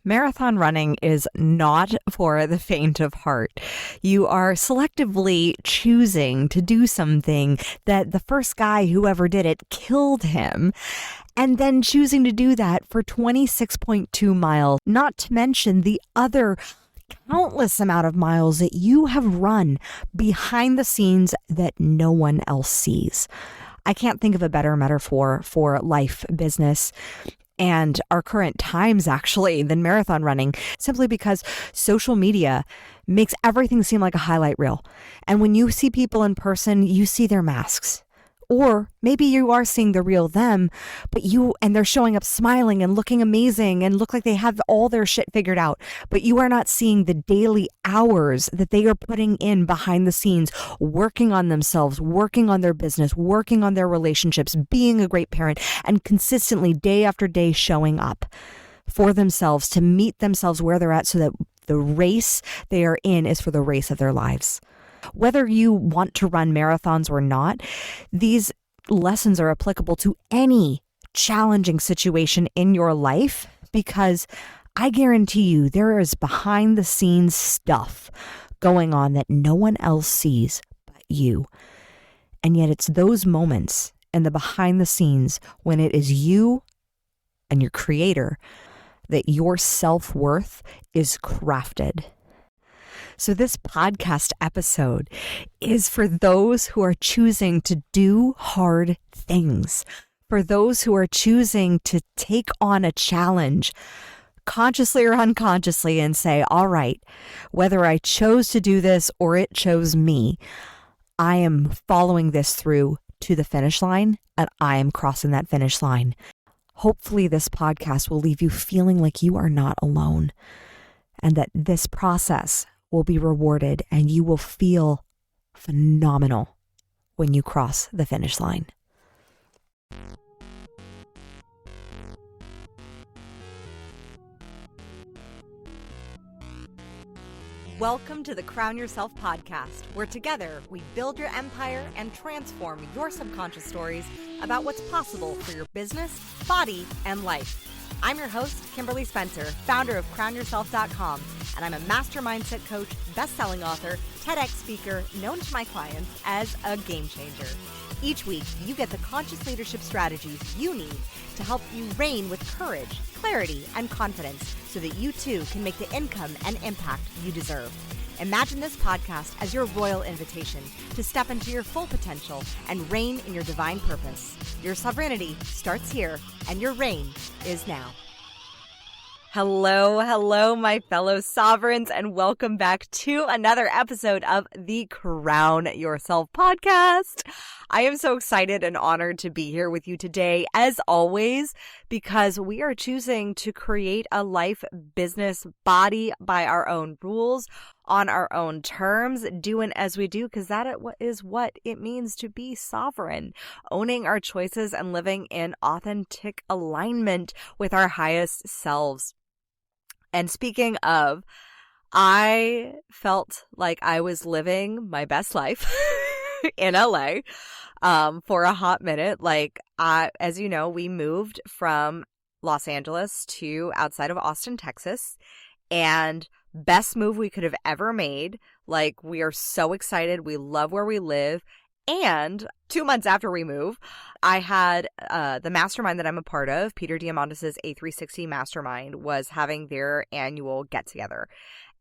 Marathon running is not for the faint of heart. You are selectively choosing to do something that the first guy who ever did it killed him, and then choosing to do that for 26.2 miles, not to mention the other countless amount of miles that you have run behind the scenes that no one else sees. I can't think of a better metaphor for life, business, and our current times actually than marathon running, simply because social media makes everything seem like a highlight reel. And when you see people in person, you see their masks. Or maybe you are seeing the real them, and they're showing up smiling and looking amazing and look like they have all their shit figured out. But you are not seeing the daily hours that they are putting in behind the scenes, working on themselves, working on their business, working on their relationships, being a great parent, and consistently day after day showing up for themselves to meet themselves where they're at so that the race they are in is for the race of their lives. Whether you want to run marathons or not, these lessons are applicable to any challenging situation in your life, because I guarantee you there is behind the scenes stuff going on that no one else sees but you. And yet it's those moments and the behind the scenes when it is you and your creator that your self-worth is crafted. So this podcast episode is for those who are choosing to do hard things, for those who are choosing to take on a challenge, consciously or unconsciously, and say, all right, whether I chose to do this or it chose me, I am following this through to the finish line, and I am crossing that finish line. Hopefully this podcast will leave you feeling like you are not alone, and that this process will be rewarded and you will feel phenomenal when you cross the finish line. Welcome to the Crown Yourself podcast, where together we build your empire and transform your subconscious stories about what's possible for your business, body, and life. I'm your host, Kimberly Spencer, founder of CrownYourself.com, and I'm a master mindset coach, best-selling author, TEDx speaker, known to my clients as a game changer. Each week, you get the conscious leadership strategies you need to help you reign with courage, clarity, and confidence so that you too can make the income and impact you deserve. Imagine this podcast as your royal invitation to step into your full potential and reign in your divine purpose. Your sovereignty starts here, and your reign is now. Hello, my fellow sovereigns, and welcome back to another episode of the Crown Yourself podcast. I am so excited and honored to be here with you today, as always, because we are choosing to create a life, business, body by our own rules, on our own terms, doing as we do, because that is what it means to be sovereign, owning our choices and living in authentic alignment with our highest selves. And speaking of, I felt like I was living my best life in LA for a hot minute. As you know, we moved from Los Angeles to outside of Austin, Texas, and best move we could have ever made. We are so excited. We love where we live. And 2 months after we move, I had the mastermind that I'm a part of, Peter Diamandis' A360 mastermind, was having their annual get-together.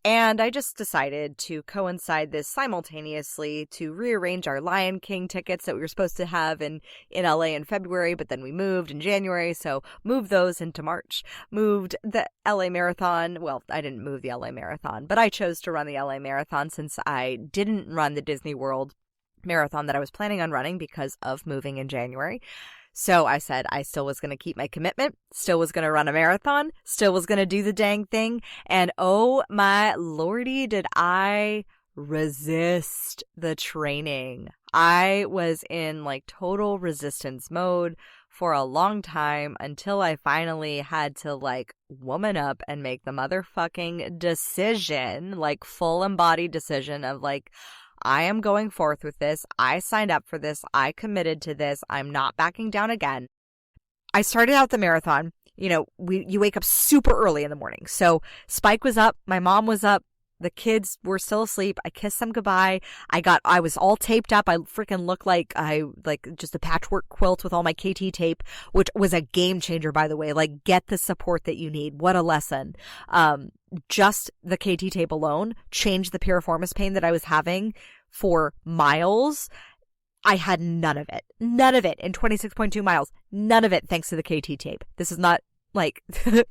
And I just decided to coincide this simultaneously to rearrange our Lion King tickets that we were supposed to have in LA in February, but then we moved in January, so moved those into March. Moved the LA Marathon. Well, I didn't move the LA Marathon, but I chose to run the LA Marathon since I didn't run the Disney World Marathon that I was planning on running because of moving in January. So I said I still was going to keep my commitment, still was going to run a marathon, still was going to do the dang thing. And oh my lordy, did I resist the training. I was in total resistance mode for a long time until I finally had to woman up and make the motherfucking decision, full embodied decision of I am going forth with this. I signed up for this. I committed to this. I'm not backing down again. I started out the marathon you wake up super early in the morning. So Spike was up, my mom was up, the kids were still asleep. I kissed them goodbye. I was all taped up. I freaking looked like just a patchwork quilt with all my KT tape, which was a game changer, by the way. Like, get the support that you need. What a lesson. Just the KT tape alone changed the piriformis pain that I was having for miles. I had none of it in 26.2 miles. None of it thanks to the KT tape. This is not like,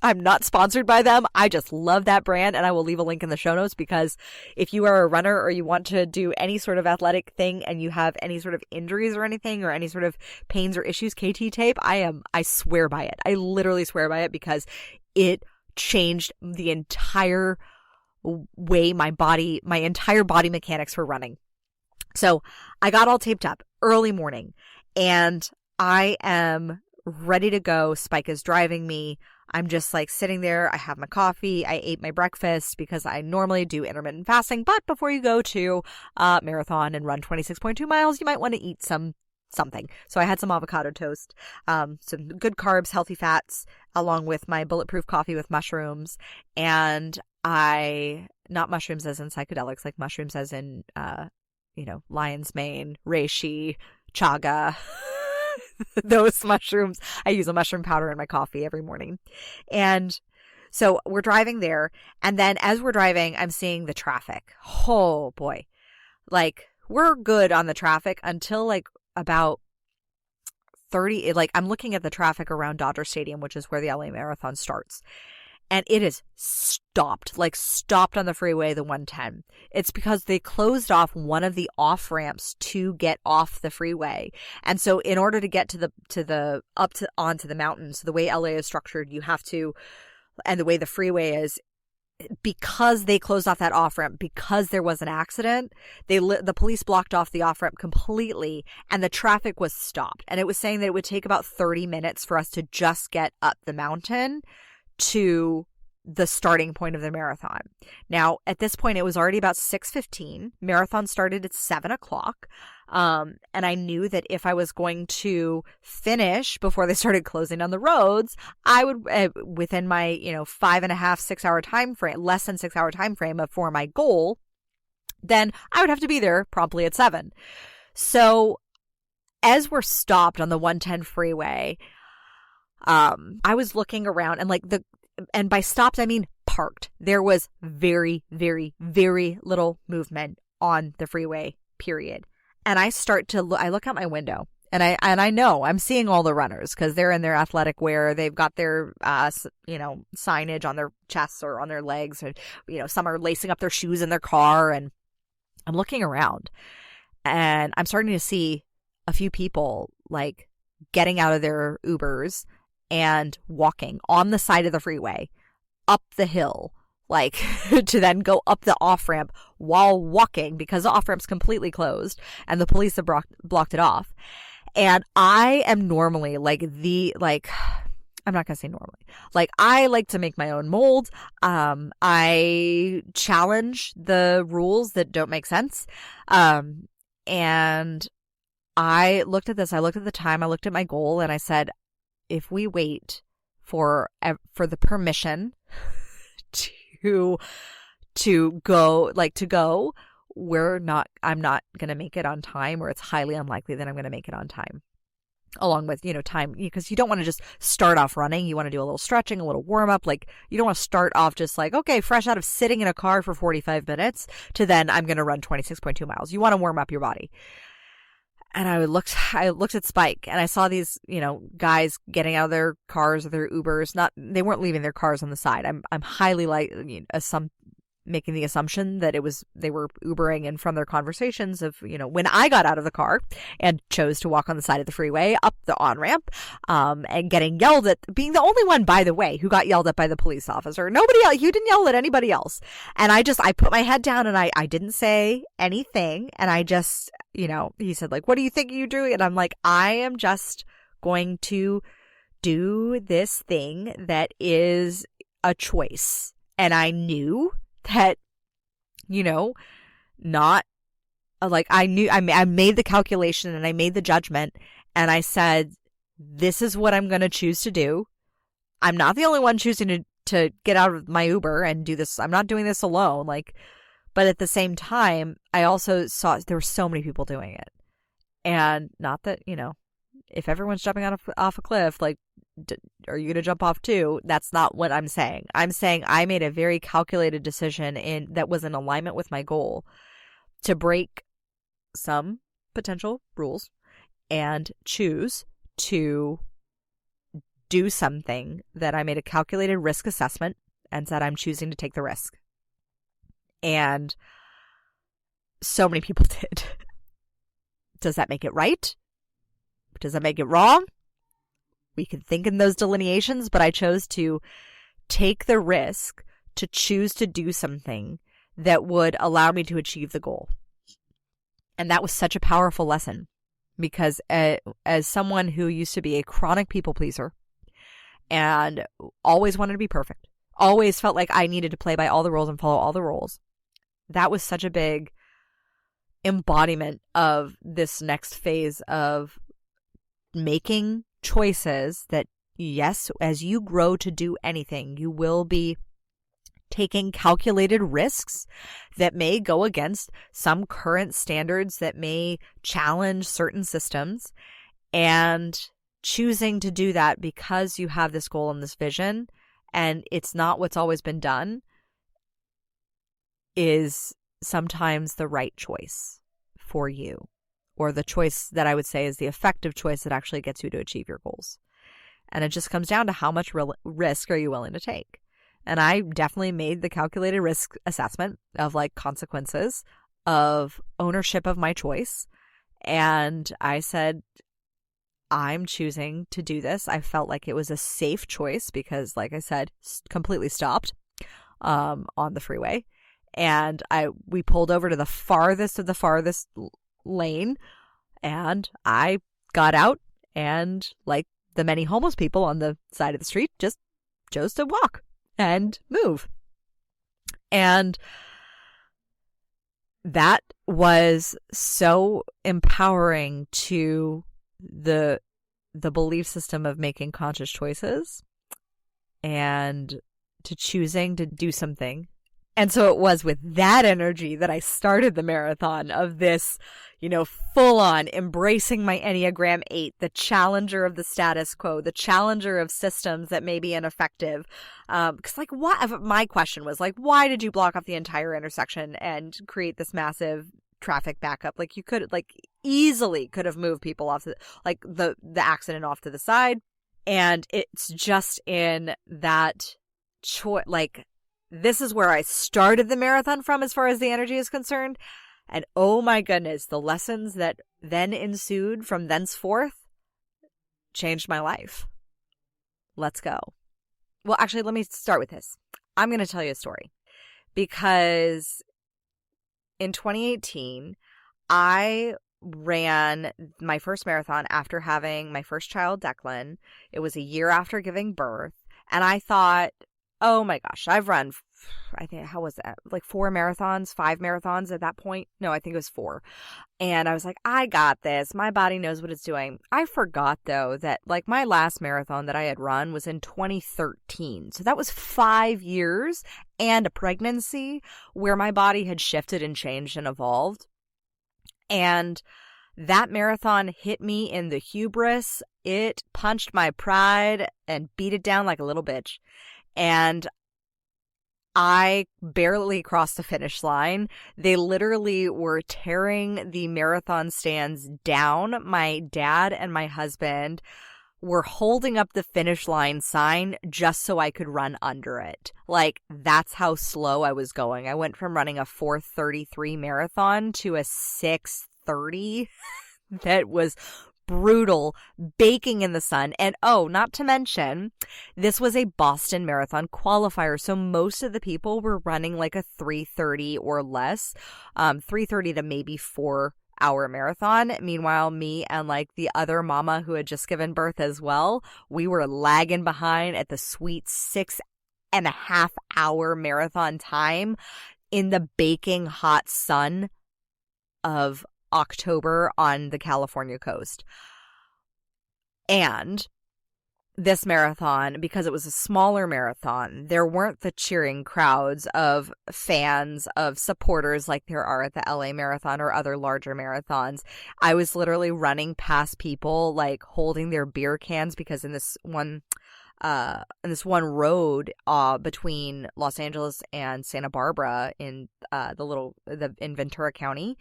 I'm not sponsored by them. I just love that brand, and I will leave a link in the show notes, because if you are a runner or you want to do any sort of athletic thing and you have any sort of injuries or anything or any sort of pains or issues, KT tape, I swear by it. I literally swear by it, because it changed the entire way my entire body mechanics for running. So I got all taped up early morning, and I am ready to go. Spike is driving me. I'm just like sitting there. I have my coffee. I ate my breakfast, because I normally do intermittent fasting. But before you go to a marathon and run 26.2 miles, you might want to eat something. So I had some avocado toast, some good carbs, healthy fats, along with my bulletproof coffee with mushrooms. And not mushrooms as in psychedelics, like mushrooms as in, lion's mane, reishi, chaga, those mushrooms. I use a mushroom powder in my coffee every morning. And so we're driving there. And then as we're driving, I'm seeing the traffic. Oh boy. Like, we're good on the traffic until like about 30, like I'm looking at the traffic around Dodger Stadium, which is where the LA Marathon starts. And it is stopped on the freeway, the 110. It's because they closed off one of the off ramps to get off the freeway. And so in order to get onto the mountains, the way LA is structured, you have to, and the way the freeway is, because they closed off that off ramp, because there was an accident, the police blocked off the off ramp completely, and the traffic was stopped. And it was saying that it would take about 30 minutes for us to just get up the mountain to the starting point of the marathon. Now, at this point, it was already about 6:15. Marathon started at 7:00. And I knew that if I was going to finish before they started closing down the roads, I would, within my, 5.5, 6 hour time frame, less than 6 hour time frame for my goal, then I would have to be there promptly at 7. So as we're stopped on the 110 freeway, I was looking around, and by stopped, I mean parked. There was very, very, very little movement on the freeway, period. And I look out my window, and I know I'm seeing all the runners, because they're in their athletic wear. They've got their, signage on their chests or on their legs, or, some are lacing up their shoes in their car. And I'm looking around, and I'm starting to see a few people like getting out of their Ubers and walking on the side of the freeway up the hill, like to then go up the off ramp while walking, because the off ramp's completely closed and the police have blocked it off. And I am normally I'm not going to say normally. Like, I like to make my own mold. I challenge the rules that don't make sense. And I looked at this. I looked at the time. I looked at my goal, and I said, if we wait for the permission to go, I'm not going to make it on time, or it's highly unlikely that I'm going to make it on time. Along with, time, because you don't want to just start off running. You want to do a little stretching, a little warm up. Like, you don't want to start off just like, okay, fresh out of sitting in a car for 45 minutes to then I'm going to run 26.2 miles. You want to warm up your body. And I looked at Spike, and I saw these, guys getting out of their cars or their Ubers. They weren't leaving their cars on the side. I'm highly making the assumption that they were Ubering, and from their conversations of, when I got out of the car and chose to walk on the side of the freeway up the on-ramp, and getting yelled at, being the only one, by the way, who got yelled at by the police officer. Nobody else, you didn't yell at anybody else. And I put my head down, and I didn't say anything. And I just, he said, like, what do you think you're doing? And I'm like, I am just going to do this thing that is a choice. And I knew that, not like, I made the calculation, and I made the judgment, and I said, this is what I'm going to choose to do. I'm not the only one choosing to get out of my Uber and do this. I'm not doing this alone. But at the same time, I also saw there were so many people doing it. And not that, if everyone's jumping off a cliff, are you going to jump off too? That's not what I'm saying. I'm saying I made a very calculated decision that was in alignment with my goal to break some potential rules and choose to do something that I made a calculated risk assessment and said I'm choosing to take the risk. And so many people did. Does that make it right? Does that make it wrong? We can think in those delineations, but I chose to take the risk to choose to do something that would allow me to achieve the goal. And that was such a powerful lesson because as someone who used to be a chronic people pleaser and always wanted to be perfect, always felt like I needed to play by all the rules and follow all the rules, that was such a big embodiment of this next phase of making choices that, yes, as you grow to do anything, you will be taking calculated risks that may go against some current standards that may challenge certain systems, and choosing to do that because you have this goal and this vision and it's not what's always been done is sometimes the right choice for you, or the choice that I would say is the effective choice that actually gets you to achieve your goals. And it just comes down to how much risk are you willing to take. And I definitely made the calculated risk assessment of consequences, of ownership of my choice. And I said, I'm choosing to do this. I felt like it was a safe choice because, like I said, completely stopped on the freeway. And we pulled over to the farthest of the farthest lane, and I got out and, like the many homeless people on the side of the street, just chose to walk and move. And that was so empowering to the belief system of making conscious choices and to choosing to do something. And so it was with that energy that I started the marathon of this, full on embracing my Enneagram 8, the challenger of the status quo, the challenger of systems that may be ineffective. Because my question was why did you block off the entire intersection and create this massive traffic backup? You could easily could have moved people off the accident off to the side. And it's just in that choice, this is where I started the marathon from as far as the energy is concerned. And oh my goodness, the lessons that then ensued from thenceforth changed my life. Let's go. Well, actually, let me start with this. I'm going to tell you a story because in 2018, I ran my first marathon after having my first child, Declan. It was a year after giving birth. And I thought, oh my gosh, I've run, I think, how was that? 5 marathons at that point. No, I think it was 4. And I was like, I got this. My body knows what it's doing. I forgot, though, that my last marathon that I had run was in 2013. So that was 5 years and a pregnancy where my body had shifted and changed and evolved. And that marathon hit me in the hubris. It punched my pride and beat it down like a little bitch. And I barely crossed the finish line. They literally were tearing the marathon stands down. My dad and my husband were holding up the finish line sign just so I could run under it. That's how slow I was going. I went from running a 4:33 marathon to a 6:30 that was brutal, baking in the sun. And not to mention, this was a Boston Marathon qualifier. So most of the people were running a 3:30 or less, 3:30 to maybe 4-hour marathon. Meanwhile, me and the other mama who had just given birth as well, we were lagging behind at the sweet 6.5-hour marathon time in the baking hot sun of October on the California coast. And this marathon, because it was a smaller marathon, there weren't the cheering crowds of fans, of supporters like there are at the LA Marathon or other larger marathons. I was literally running past people like holding their beer cans, because in this one road between Los Angeles and Santa Barbara in in Ventura County,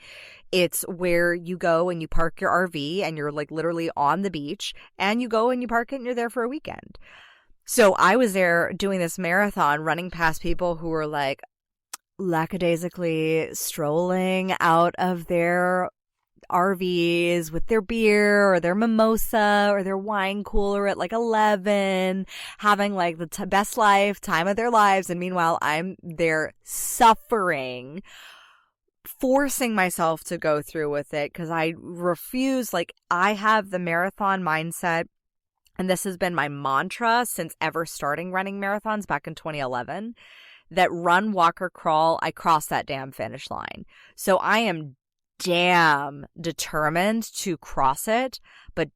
it's where you go and you park your RV and you're like literally on the beach, and you go and you park it and you're there for a weekend. So I was there doing this marathon, running past people who were like lackadaisically strolling out of their RVs with their beer or their mimosa or their wine cooler at like 11, having like the best time of their lives. And meanwhile, I'm there suffering, forcing myself to go through with it because I refuse. Like, I have the marathon mindset, and this has been my mantra since ever starting running marathons back in 2011, that run, walk, or crawl, I cross that damn finish line. So I am damn determined to cross it, but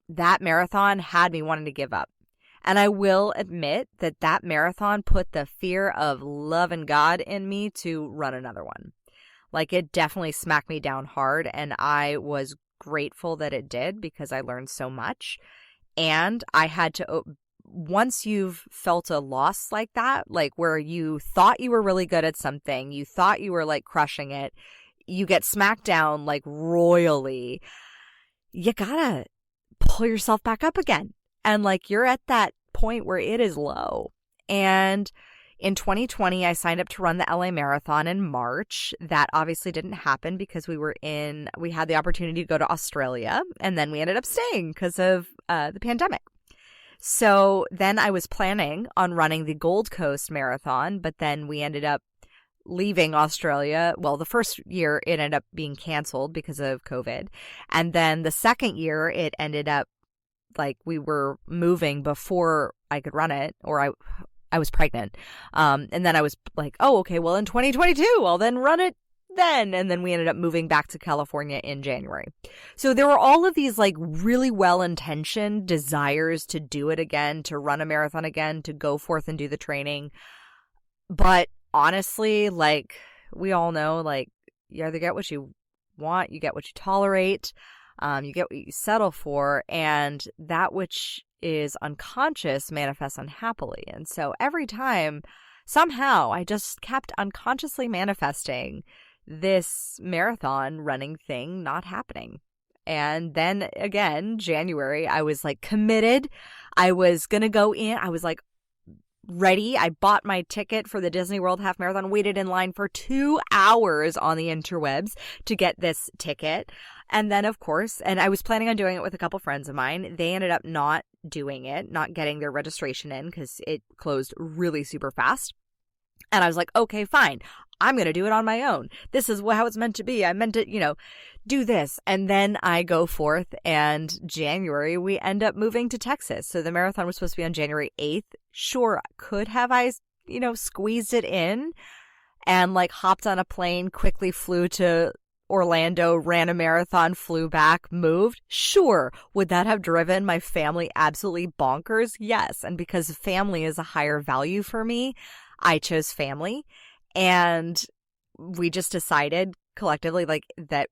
that marathon had me wanting to give up. And I will admit that that marathon put the fear of loving God in me to run another one. Like, it definitely smacked me down hard, and I was grateful that it did because I learned so much. And I had to, once you've felt a loss like that, like where you thought you were really good at something, you thought you were like crushing it, you get smacked down like royally, you gotta pull yourself back up again. And like, you're at that point where it is low. And in 2020, I signed up to run the LA Marathon in March. That obviously didn't happen because we had the opportunity to go to Australia, and then we ended up staying because of the pandemic. So then I was planning on running the Gold Coast Marathon, but then we ended up leaving Australia. Well, the first year it ended up being canceled because of COVID. And then the second year it ended up like we were moving before I could run it, or I was pregnant. And then I was like, oh, okay, well in 2022, I'll then run it then. And then we ended up moving back to California in January. So there were all of these like really well-intentioned desires to do it again, to run a marathon again, to go forth and do the training. But honestly, like we all know, like you either get what you want, you get what you tolerate, you get what you settle for, and that which is unconscious manifests unhappily. And so every time, somehow, I just kept unconsciously manifesting this marathon running thing not happening. And then again, January, I was like committed. I was going to go in. I was like ready. I bought my ticket for the Disney World Half Marathon, waited in line for 2 hours on the interwebs to get this ticket. And then, of course, and I was planning on doing it with a couple friends of mine. They ended up not doing it, not getting their registration in because it closed really super fast. And I was like, okay, fine. I'm going to do it on my own. This is how it's meant to be. I meant to, do this. And then I go forth, and January, we end up moving to Texas. So the marathon was supposed to be on January 8th. Sure, could have I, squeezed it in and like hopped on a plane, quickly flew to Orlando, ran a marathon, flew back, moved? Sure. Would that have driven my family absolutely bonkers? Yes. And because family is a higher value for me, I chose family. And we just decided collectively like that,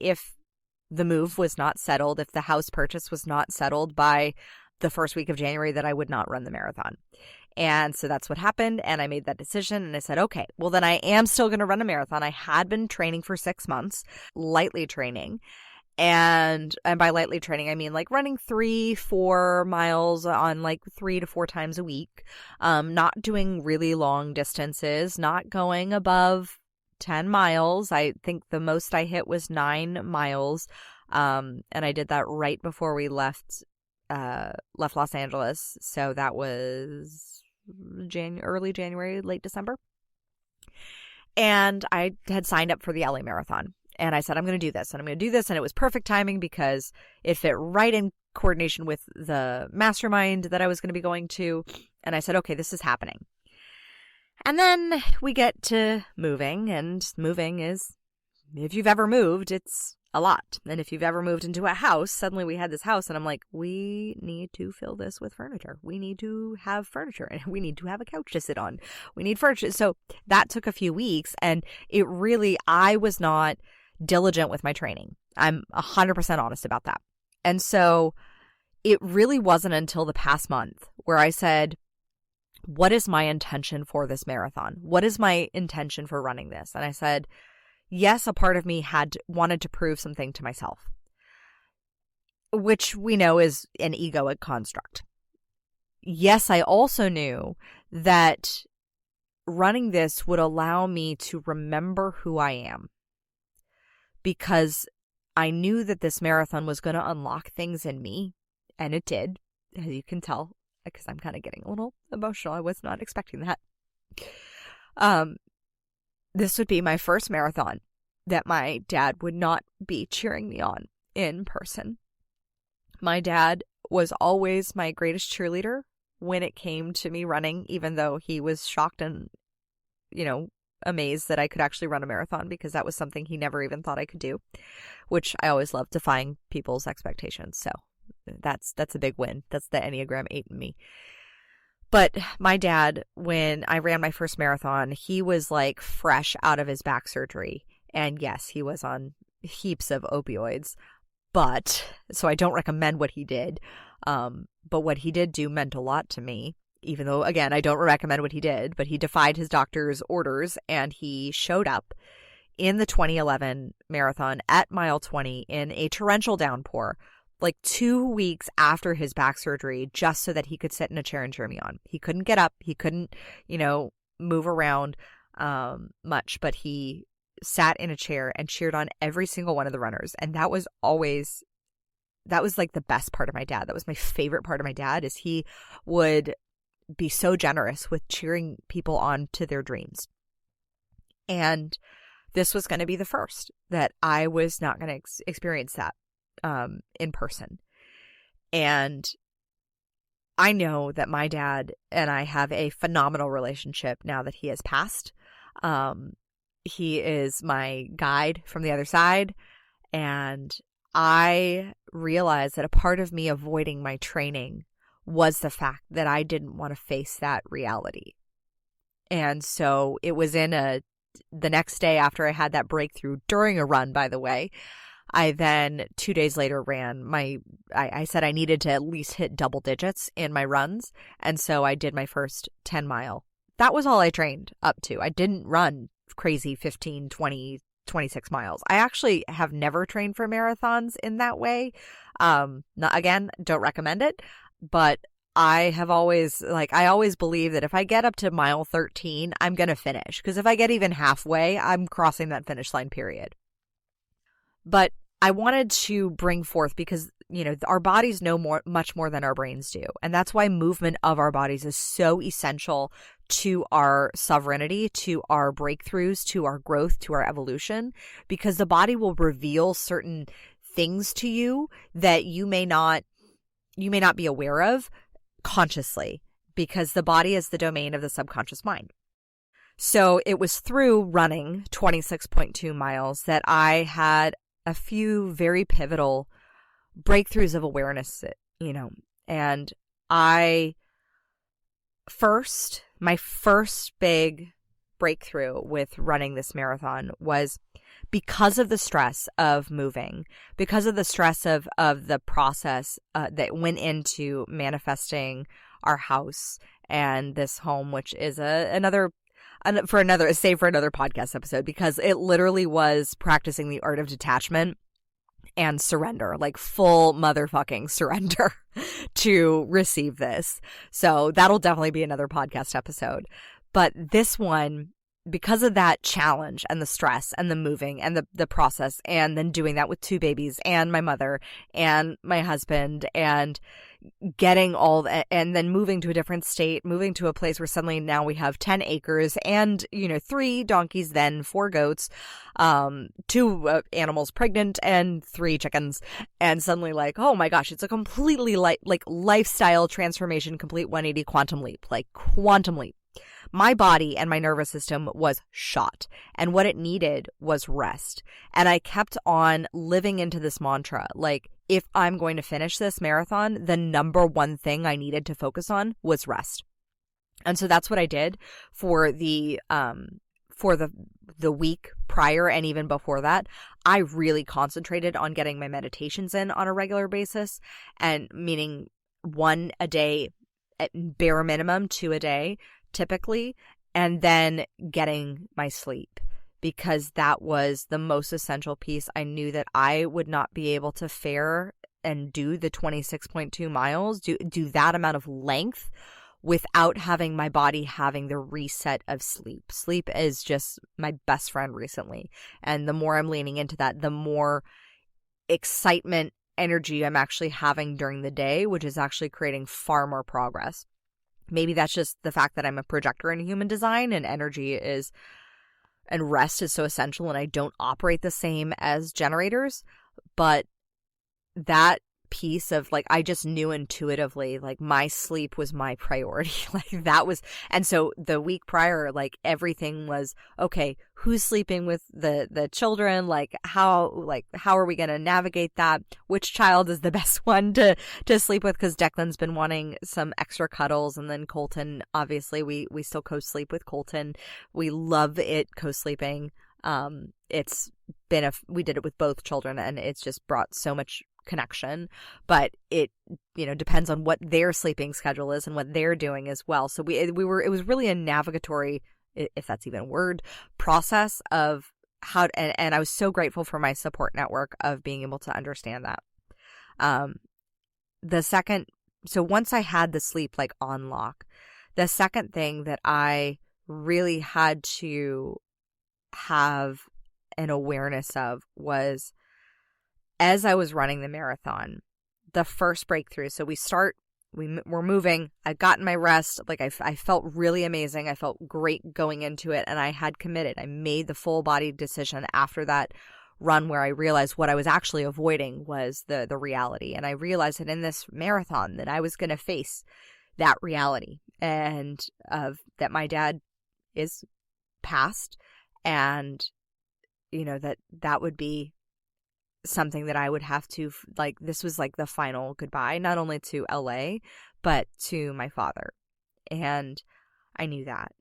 if the move was not settled, if the house purchase was not settled by the first week of January, that I would not run the marathon. And so that's what happened. And I made that decision, and I said, okay, well then I am still going to run a marathon. I had been training for 6 months, lightly training. And by lightly training, I mean like running 3-4 miles on like 3 to 4 times a week, not doing really long distances, not going above 10 miles. I think the most I hit was 9 miles. And I did that right before we left Los Angeles. So that was early January, late December. And I had signed up for the LA Marathon. And I said, I'm going to do this, and I'm going to do this. And it was perfect timing because it fit right in coordination with the mastermind that I was going to be going to. And I said, okay, this is happening. And then we get to moving, and moving is, if you've ever moved, it's a lot. And if you've ever moved into a house, suddenly we had this house and I'm like, we need to fill this with furniture. We need to have furniture and we need to have a couch to sit on. We need furniture. So that took a few weeks, and I was not diligent with my training. I'm 100% honest about that. And so it really wasn't until the past month where I said, what is my intention for this marathon? What is my intention for running this? And I said, yes, a part of me wanted to prove something to myself, which we know is an egoic construct. Yes, I also knew that running this would allow me to remember who I am, because I knew that this marathon was going to unlock things in me, and it did, as you can tell, because I'm kind of getting a little emotional. I was not expecting that. This would be my first marathon that my dad would not be cheering me on in person. My dad was always my greatest cheerleader when it came to me running, even though he was shocked and, amazed that I could actually run a marathon, because that was something he never even thought I could do, which I always love, defying people's expectations. So that's a big win. That's the Enneagram 8 in me. But my dad, when I ran my first marathon, he was like fresh out of his back surgery. And yes, he was on heaps of opioids. So I don't recommend what he did. But what he did do meant a lot to me, even though, again, I don't recommend what he did. But he defied his doctor's orders, and he showed up in the 2011 marathon at mile 20 in a torrential downpour, like 2 weeks after his back surgery, just so that he could sit in a chair and cheer me on. He couldn't get up. He couldn't, move around much, but he sat in a chair and cheered on every single one of the runners. And that was like the best part of my dad. That was my favorite part of my dad, is he would be so generous with cheering people on to their dreams. And this was going to be the first that I was not going to experience that in person. And I know that my dad and I have a phenomenal relationship now that he has passed. He is my guide from the other side. And I realized that a part of me avoiding my training was the fact that I didn't want to face that reality. And so it was the next day after I had that breakthrough during a run, by the way, I then 2 days later ran I said I needed to at least hit double digits in my runs. And so I did my first 10 mile. That was all I trained up to. I didn't run crazy 15, 20, 26 miles. I actually have never trained for marathons in that way. Again, don't recommend it, but I always believe that if I get up to mile 13, I'm going to finish, because if I get even halfway, I'm crossing that finish line, period. But I wanted to bring forth, because, our bodies know much more than our brains do. And that's why movement of our bodies is so essential to our sovereignty, to our breakthroughs, to our growth, to our evolution, because the body will reveal certain things to you that you may not be aware of consciously, because the body is the domain of the subconscious mind. So it was through running 26.2 miles that I had a few very pivotal breakthroughs of awareness, and my first big breakthrough with running this marathon was because of the stress of moving, because of the stress of the process that went into manifesting our house and this home, which is another podcast episode, because it literally was practicing the art of detachment and surrender, like full motherfucking surrender to receive this. So that'll definitely be another podcast episode. But this one, because of that challenge and the stress and the moving and the process, and then doing that with 2 babies and my mother and my husband, and getting all that, and then moving to a different state, moving to a place where suddenly now we have 10 acres and, 3 donkeys, then 4 goats, 2 animals pregnant, and 3 chickens. And suddenly, like, oh my gosh, it's a completely like lifestyle transformation, complete 180 quantum leap. my body and my nervous system was shot, and what it needed was rest. And I kept on living into this mantra, like, if I'm going to finish this marathon, the number one thing I needed to focus on was rest. And so that's what I did for the week prior, and even before that. I really concentrated on getting my meditations in on a regular basis, and meaning 1 a day at bare minimum, 2 a day typically, and then getting my sleep, because that was the most essential piece. I knew that I would not be able to fare and do the 26.2 miles, do that amount of length without having my body having the reset of sleep. Sleep is just my best friend recently. And the more I'm leaning into that, the more excitement, energy I'm actually having during the day, which is actually creating far more progress. Maybe that's just the fact that I'm a projector in human design, and energy is, and rest is so essential, and I don't operate the same as generators. But that piece of, like, I just knew intuitively, like, my sleep was my priority. Like, that was, and so the week prior, like, everything was, okay, who's sleeping with the children? Like, how are we going to navigate that? Which child is the best one to sleep with? Because Declan's been wanting some extra cuddles. And then Colton, obviously we still co-sleep with Colton. We love it co-sleeping. It's been we did it with both children, and it's just brought so much connection, but it, depends on what their sleeping schedule is and what they're doing as well. So it was really a navigatory, if that's even a word, process of how, and I was so grateful for my support network of being able to understand that. So once I had the sleep like on lock, the second thing that I really had to have an awareness of was, as I was running the marathon, the first breakthrough. So we're moving. I got my rest. Like, I felt really amazing. I felt great going into it, and I had committed. I made the full body decision after that run, where I realized what I was actually avoiding was the reality. And I realized that in this marathon that I was going to face that reality, and that my dad is passed, and that would be something that I would have to, like, this was like the final goodbye, not only to LA, but to my father. And I knew that.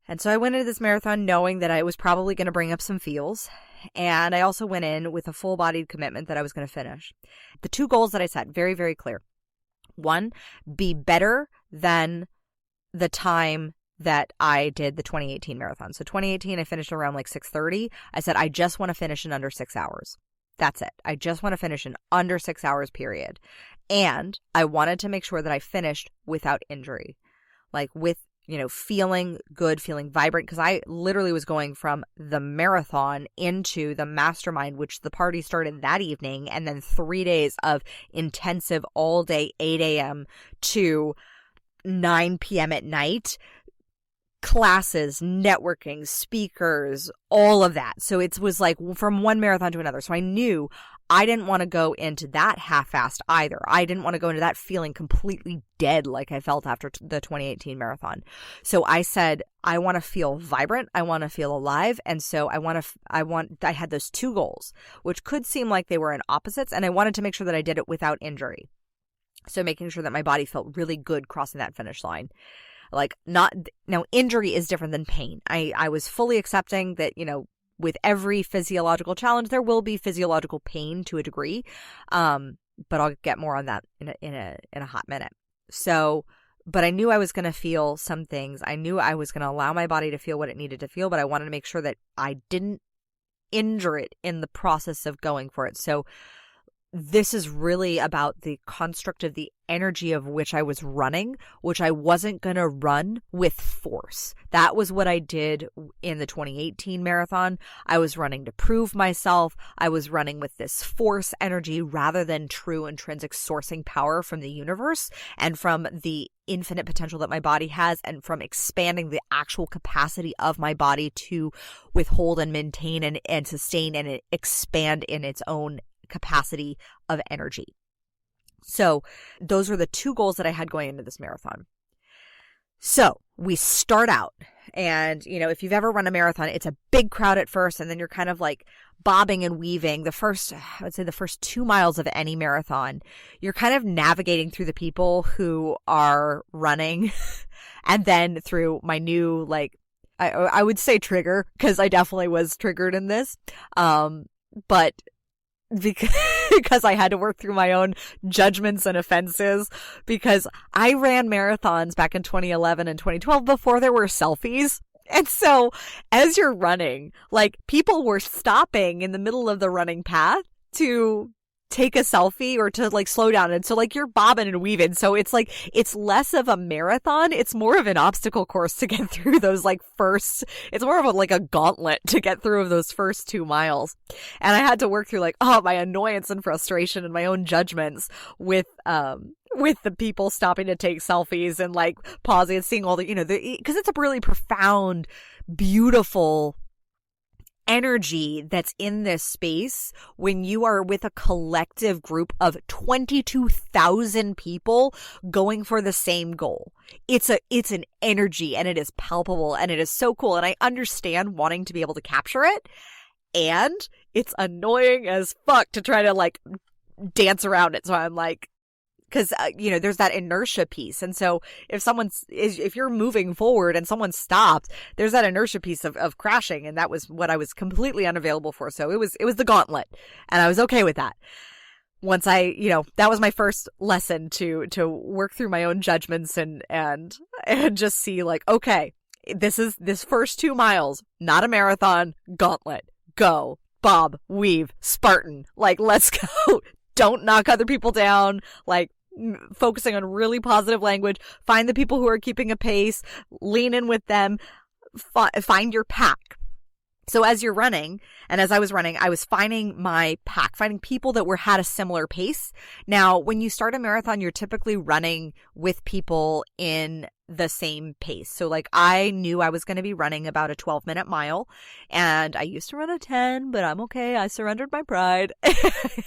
And so I went into this marathon knowing that I was probably going to bring up some feels. And I also went in with a full-bodied commitment that I was going to finish. The 2 goals that I set, very, very clear. 1, be better than the time that I did the 2018 marathon. So 2018, I finished around like 6:30. I said, I just want to finish in under 6 hours. That's it. I just want to finish in under 6 hours, period. And I wanted to make sure that I finished without injury, like with, feeling good, feeling vibrant, because I literally was going from the marathon into the mastermind, which the party started that evening, and then 3 days of intensive all day, 8 a.m. to 9 p.m. at night, classes, networking, speakers, all of that. So it was like from one marathon to another. So I knew I didn't want to go into that half-assed either. I didn't want to go into that feeling completely dead like I felt after the 2018 marathon. So I said, I want to feel vibrant. I want to feel alive. And so I had those 2 goals, which could seem like they were in opposites. And I wanted to make sure that I did it without injury. So making sure that my body felt really good crossing that finish line. Like, now injury is different than pain. I was fully accepting that, with every physiological challenge, there will be physiological pain to a degree. But I'll get more on that in a hot minute. So, but I knew I was going to feel some things. I knew I was going to allow my body to feel what it needed to feel, but I wanted to make sure that I didn't injure it in the process of going for it. So this is really about the construct of the energy of which I was running, which I wasn't going to run with force. That was what I did in the 2018 marathon. I was running to prove myself. I was running with this force energy rather than true intrinsic sourcing power from the universe and from the infinite potential that my body has, and from expanding the actual capacity of my body to withhold and maintain and sustain and expand in its own capacity of energy. So those were the 2 goals that I had going into this marathon. So we start out, and, if you've ever run a marathon, it's a big crowd at first, and then you're kind of like bobbing and weaving. I would say the first 2 miles of any marathon, you're kind of navigating through the people who are running, and then through my new, I would say trigger, because I definitely was triggered in this, but because I had to work through my own judgments and offenses, because I ran marathons back in 2011 and 2012 before there were selfies. And so as you're running, people were stopping in the middle of the running path to take a selfie or to slow down. And so you're bobbing and weaving. So it's it's less of a marathon. It's more of an obstacle course to get through those it's more of a gauntlet to get through those first 2 miles. And I had to work through my annoyance and frustration and my own judgments with the people stopping to take selfies and pausing and seeing all the, because it's a really profound, beautiful energy that's in this space when you are with a collective group of 22,000 people going for the same goal. It's an energy, and it is palpable, and it is so cool. And I understand wanting to be able to capture it, and it's annoying as fuck to try to dance around it. So I'm because, there's that inertia piece. And so if you're moving forward and someone stops, there's that inertia piece of crashing. And that was what I was completely unavailable for. So it was the gauntlet, and I was okay with that. Once that was my first lesson to work through my own judgments and just see okay, this first 2 miles, not a marathon, gauntlet, go, bob, weave, Spartan, let's go. Don't knock other people down, focusing on really positive language. Find the people who are keeping a pace, lean in with them, find your pack. So as you're running, and as I was running, I was finding my pack, finding people that had a similar pace. Now, when you start a marathon, you're typically running with people in the same pace. So I knew I was going to be running about a 12-minute mile, and I used to run a 10, but I'm okay. I surrendered my pride.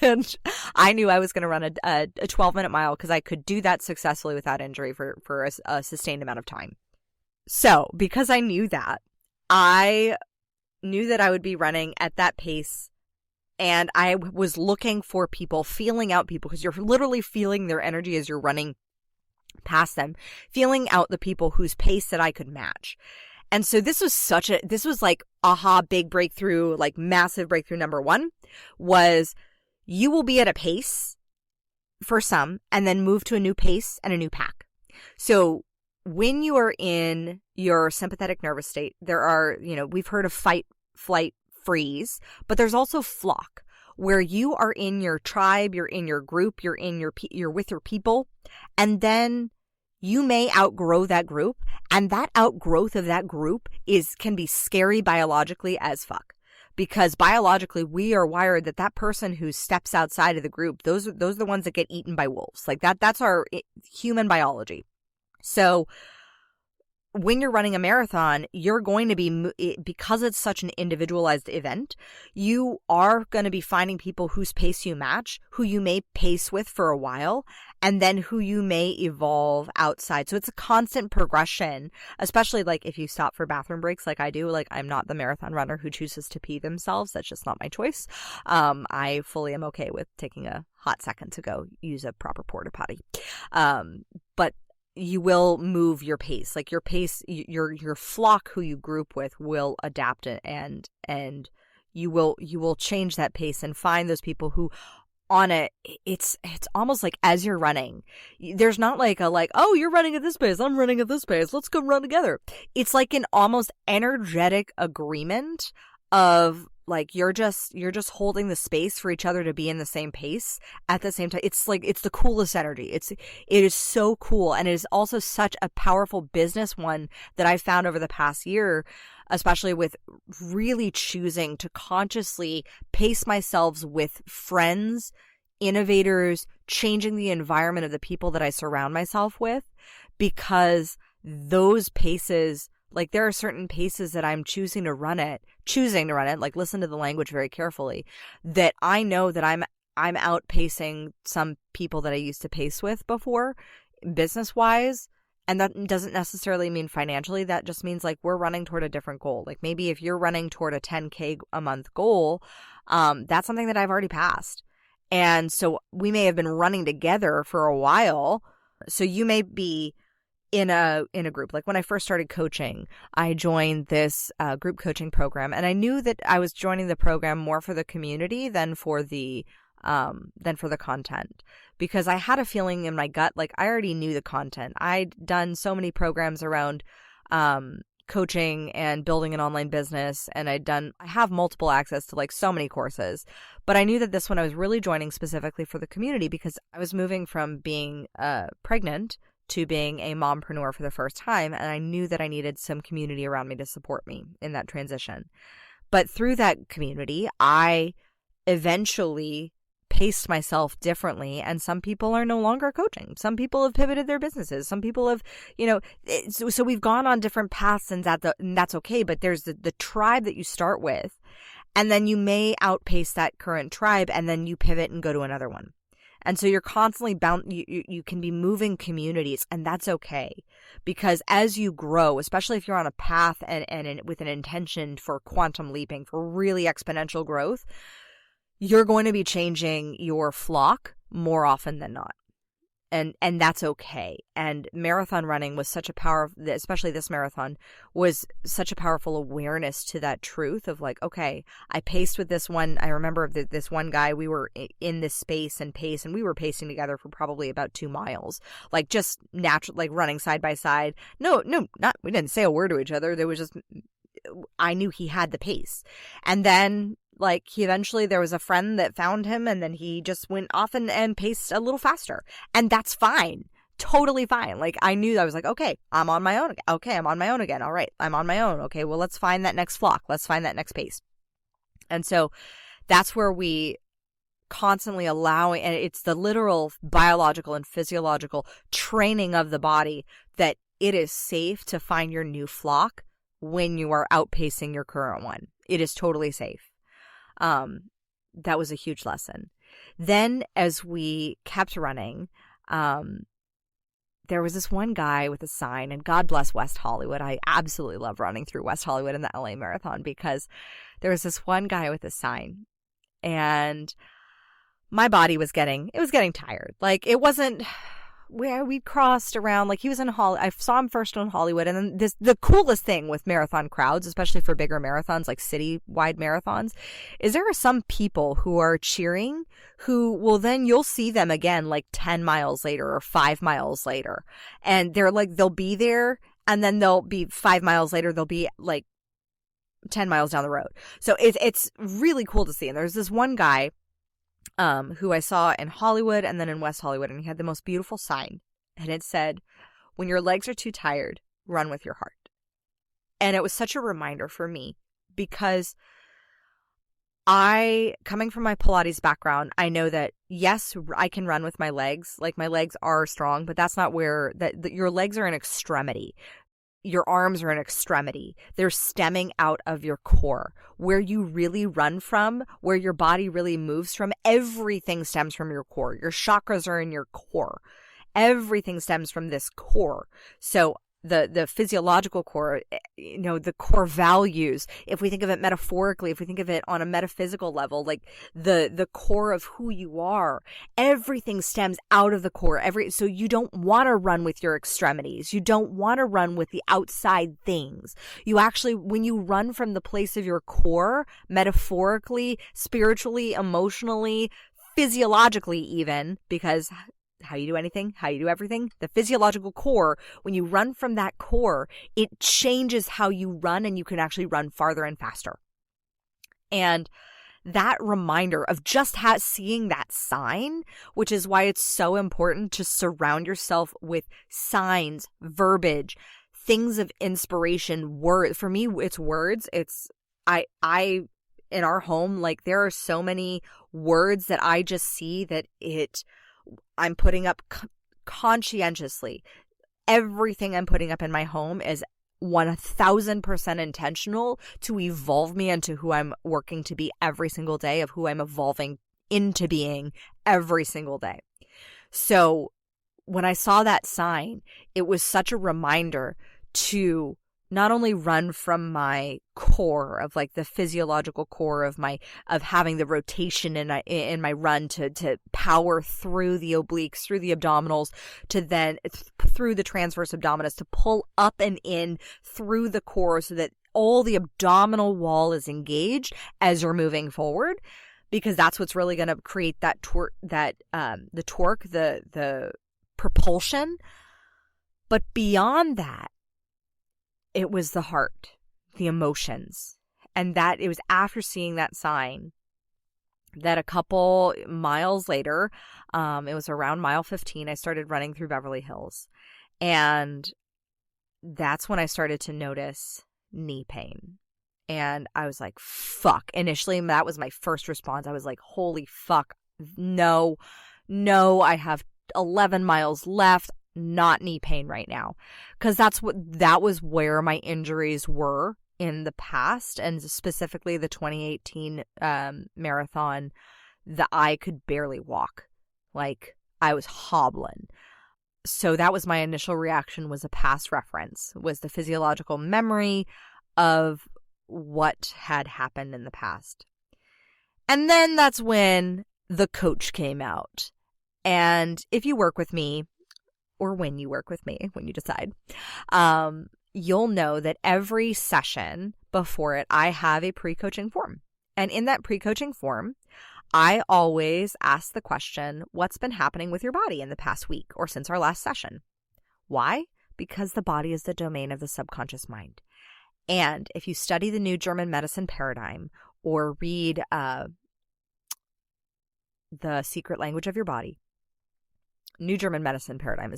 And I knew I was going to run a 12-minute mile because I could do that successfully without injury for a sustained amount of time. So because I knew that, I knew that I would be running at that pace, and I was looking for people, feeling out people, because you're literally feeling their energy as you're running past them, feeling out the people whose pace that I could match. And so this was aha, big breakthrough, massive breakthrough. Number one was you will be at a pace for some and then move to a new pace and a new pack. So when you are in your sympathetic nervous state, there are, we've heard of fight, flight, freeze, but there's also flock, where you are in your tribe, you're in your group, you're with your people, and then you may outgrow that group, and that outgrowth of that group can be scary biologically as fuck. Because biologically, we are wired that person who steps outside of the group, those are the ones that get eaten by wolves. That's our human biology. So when you're running a marathon, you're going to be, because it's such an individualized event, you are going to be finding people whose pace you match, who you may pace with for a while, and then who you may evolve outside. So it's a constant progression, especially if you stop for bathroom breaks like I do. I'm not the marathon runner who chooses to pee themselves. That's just not my choice. I fully am okay with taking a hot second to go use a proper porta potty. But you will move your pace. Your pace, your flock who you group with will adapt and you will change that pace and find those people who on it. It's almost as you're running, there's not oh, you're running at this pace, I'm running at this pace, let's go run together. It's an almost energetic agreement of you're just holding the space for each other to be in the same pace at the same time. It's it's the coolest energy. It is so cool. And it is also such a powerful business one that I found over the past year, especially with really choosing to consciously pace myself with friends, innovators, changing the environment of the people that I surround myself with, because those paces, there are certain paces that I'm choosing to run it, listen to the language very carefully, that I know that I'm outpacing some people that I used to pace with before, business-wise, And that doesn't necessarily mean financially. That just means like we're running toward a different goal. Like maybe if you're running toward a 10K a month goal, that's something that I've already passed. And so we may have been running together for a while. So you may be in a group. Like when I first started coaching, I joined this group coaching program, and I knew that I was joining the program more for the community than for the content, because I had a feeling in my gut, like I already knew the content. I'd done so many programs around coaching and building an online business, and I have multiple access to like so many courses, but I knew that this one I was really joining specifically for the community, because I was moving from being pregnant to being a mompreneur for the first time, and I knew that I needed some community around me to support me in that transition. But through that community, I eventually paced myself differently, and some people are no longer coaching. Some people have pivoted their businesses. Some people have, so we've gone on different paths, and that's okay. But there's the tribe that you start with, and then you may outpace that current tribe, and then you pivot and go to another one. And so you're constantly bound, you can be moving communities, and that's okay. Because as you grow, especially if you're on a path and with an intention for quantum leaping, for really exponential growth, you're going to be changing your flock more often than not. And that's okay. And marathon running was such a especially this marathon, was such a powerful awareness to that truth of like, okay, I paced with this one. I remember this one guy, we were in this space and pace, and we were pacing together for probably about 2 miles, like just natural, like running side by side. No, we didn't say a word to each other. There was just, I knew he had the pace. And then like there was a friend that found him, and then he just went off and paced a little faster. And that's fine. Totally fine. Like I knew, I was like, okay, I'm on my own. Okay, I'm on my own again. All right, I'm on my own. Okay, well, let's find that next flock. Let's find that next pace. And so that's where we constantly allowing, and it's the literal biological and physiological training of the body that it is safe to find your new flock when you are outpacing your current one. It is totally safe. That was a huge lesson. Then as we kept running, there was this one guy with a sign, and God bless West Hollywood. I absolutely love running through West Hollywood in the LA Marathon, because there was this one guy with a sign, and my body was getting tired. Like it wasn't where we crossed around, like he was in I saw him first in Hollywood. And then the coolest thing with marathon crowds, especially for bigger marathons, like city-wide marathons, is there are some people who are cheering who will then, you'll see them again like 10 miles later or 5 miles later. And they're like, they'll be there, and then they'll be 5 miles later, they'll be like 10 miles down the road. So it's really cool to see. And there's this one guy who I saw in Hollywood and then in West Hollywood, and he had the most beautiful sign, and it said, "When your legs are too tired, run with your heart." And it was such a reminder for me, because coming from my Pilates background, I know that yes, I can run with my legs. Like my legs are strong, but that's not where your legs are an extremity. Your arms are an extremity. They're stemming out of your core. Where you really run from, where your body really moves from, everything stems from your core. Your chakras are in your core. Everything stems from this core. So the physiological core, the core values, if we think of it metaphorically, if we think of it on a metaphysical level, like the core of who you are, everything stems out of the core. So you don't want to run with your extremities. You don't want to run with the outside things. You actually, when you run from the place of your core, metaphorically, spiritually, emotionally, physiologically even, because how you do anything, how you do everything, the physiological core, when you run from that core, it changes how you run, and you can actually run farther and faster. And that reminder of just seeing that sign, which is why it's so important to surround yourself with signs, verbiage, things of inspiration, words. For me, it's words. I in our home, like there are so many words that I just see that I'm putting up conscientiously. Everything I'm putting up in my home is 1000% intentional to evolve me into who I'm working to be every single day, of who I'm evolving into being every single day. So when I saw that sign, it was such a reminder to not only run from my core of like the physiological core of having the rotation in my run to power through the obliques, through the abdominals, to then through the transverse abdominis to pull up and in through the core so that all the abdominal wall is engaged as you're moving forward, because that's what's really going to create that torque, the propulsion. But beyond that, it was the heart, the emotions. And that it was after seeing that sign that a couple miles later, it was around mile 15, I started running through Beverly Hills. And that's when I started to notice knee pain. And I was like, fuck. Initially, that was my first response. I was like, holy fuck. No, I have 11 miles left. Not knee pain right now. Because that was where my injuries were in the past, and specifically the 2018 marathon, that I could barely walk. Like, I was hobbling. So that was my initial reaction, was a past reference, was the physiological memory of what had happened in the past. And then that's when the coach came out. And if you work with me, or when you work with me, when you decide, you'll know that every session before it, I have a pre-coaching form. And in that pre-coaching form, I always ask the question, what's been happening with your body in the past week or since our last session? Why? Because the body is the domain of the subconscious mind. And if you study the New German Medicine Paradigm or read The Secret Language of Your Body, New German Medicine Paradigm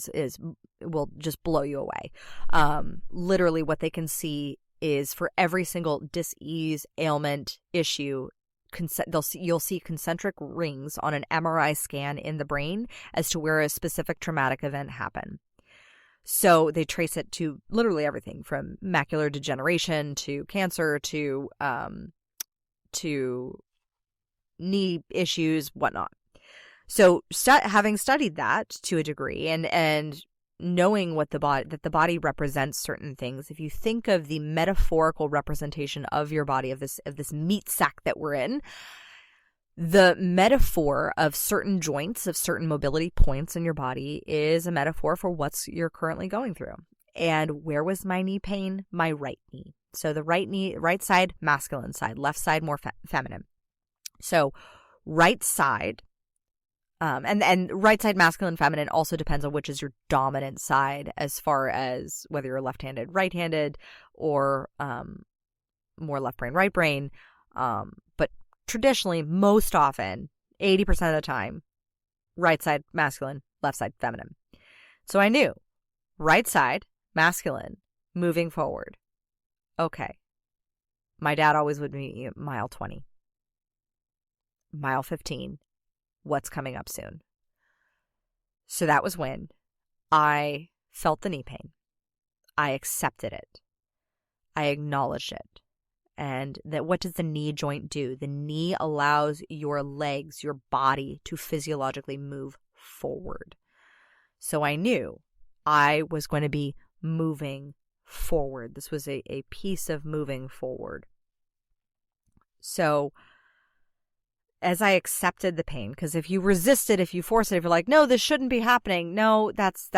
will just blow you away. Literally what they can see is for every single dis-ease, ailment, issue, you'll see concentric rings on an MRI scan in the brain as to where a specific traumatic event happened. So they trace it to literally everything from macular degeneration to cancer to knee issues, whatnot. So having studied that to a degree and knowing that the body represents certain things, if you think of the metaphorical representation of your body, of this meat sack that we're in, the metaphor of certain joints, of certain mobility points in your body is a metaphor for what you're currently going through. And where was my knee pain? My right knee. So the right side, masculine side, left side, more feminine. So right side, and right side, masculine, feminine also depends on which is your dominant side, as far as whether you're left-handed, right-handed, or more left brain, right brain. But traditionally, most often, 80% of the time, right side, masculine, left side, feminine. So I knew right side, masculine, moving forward. Okay. My dad always would be mile 20. Mile 15. What's coming up soon? So that was when I felt the knee pain. I accepted it. I acknowledged it. And that what does the knee joint do? The knee allows your legs, your body to physiologically move forward. So I knew I was going to be moving forward. This was a piece of moving forward. So as I accepted the pain, because if you resist it, if you force it, if you're like, no, this shouldn't be happening. No, that's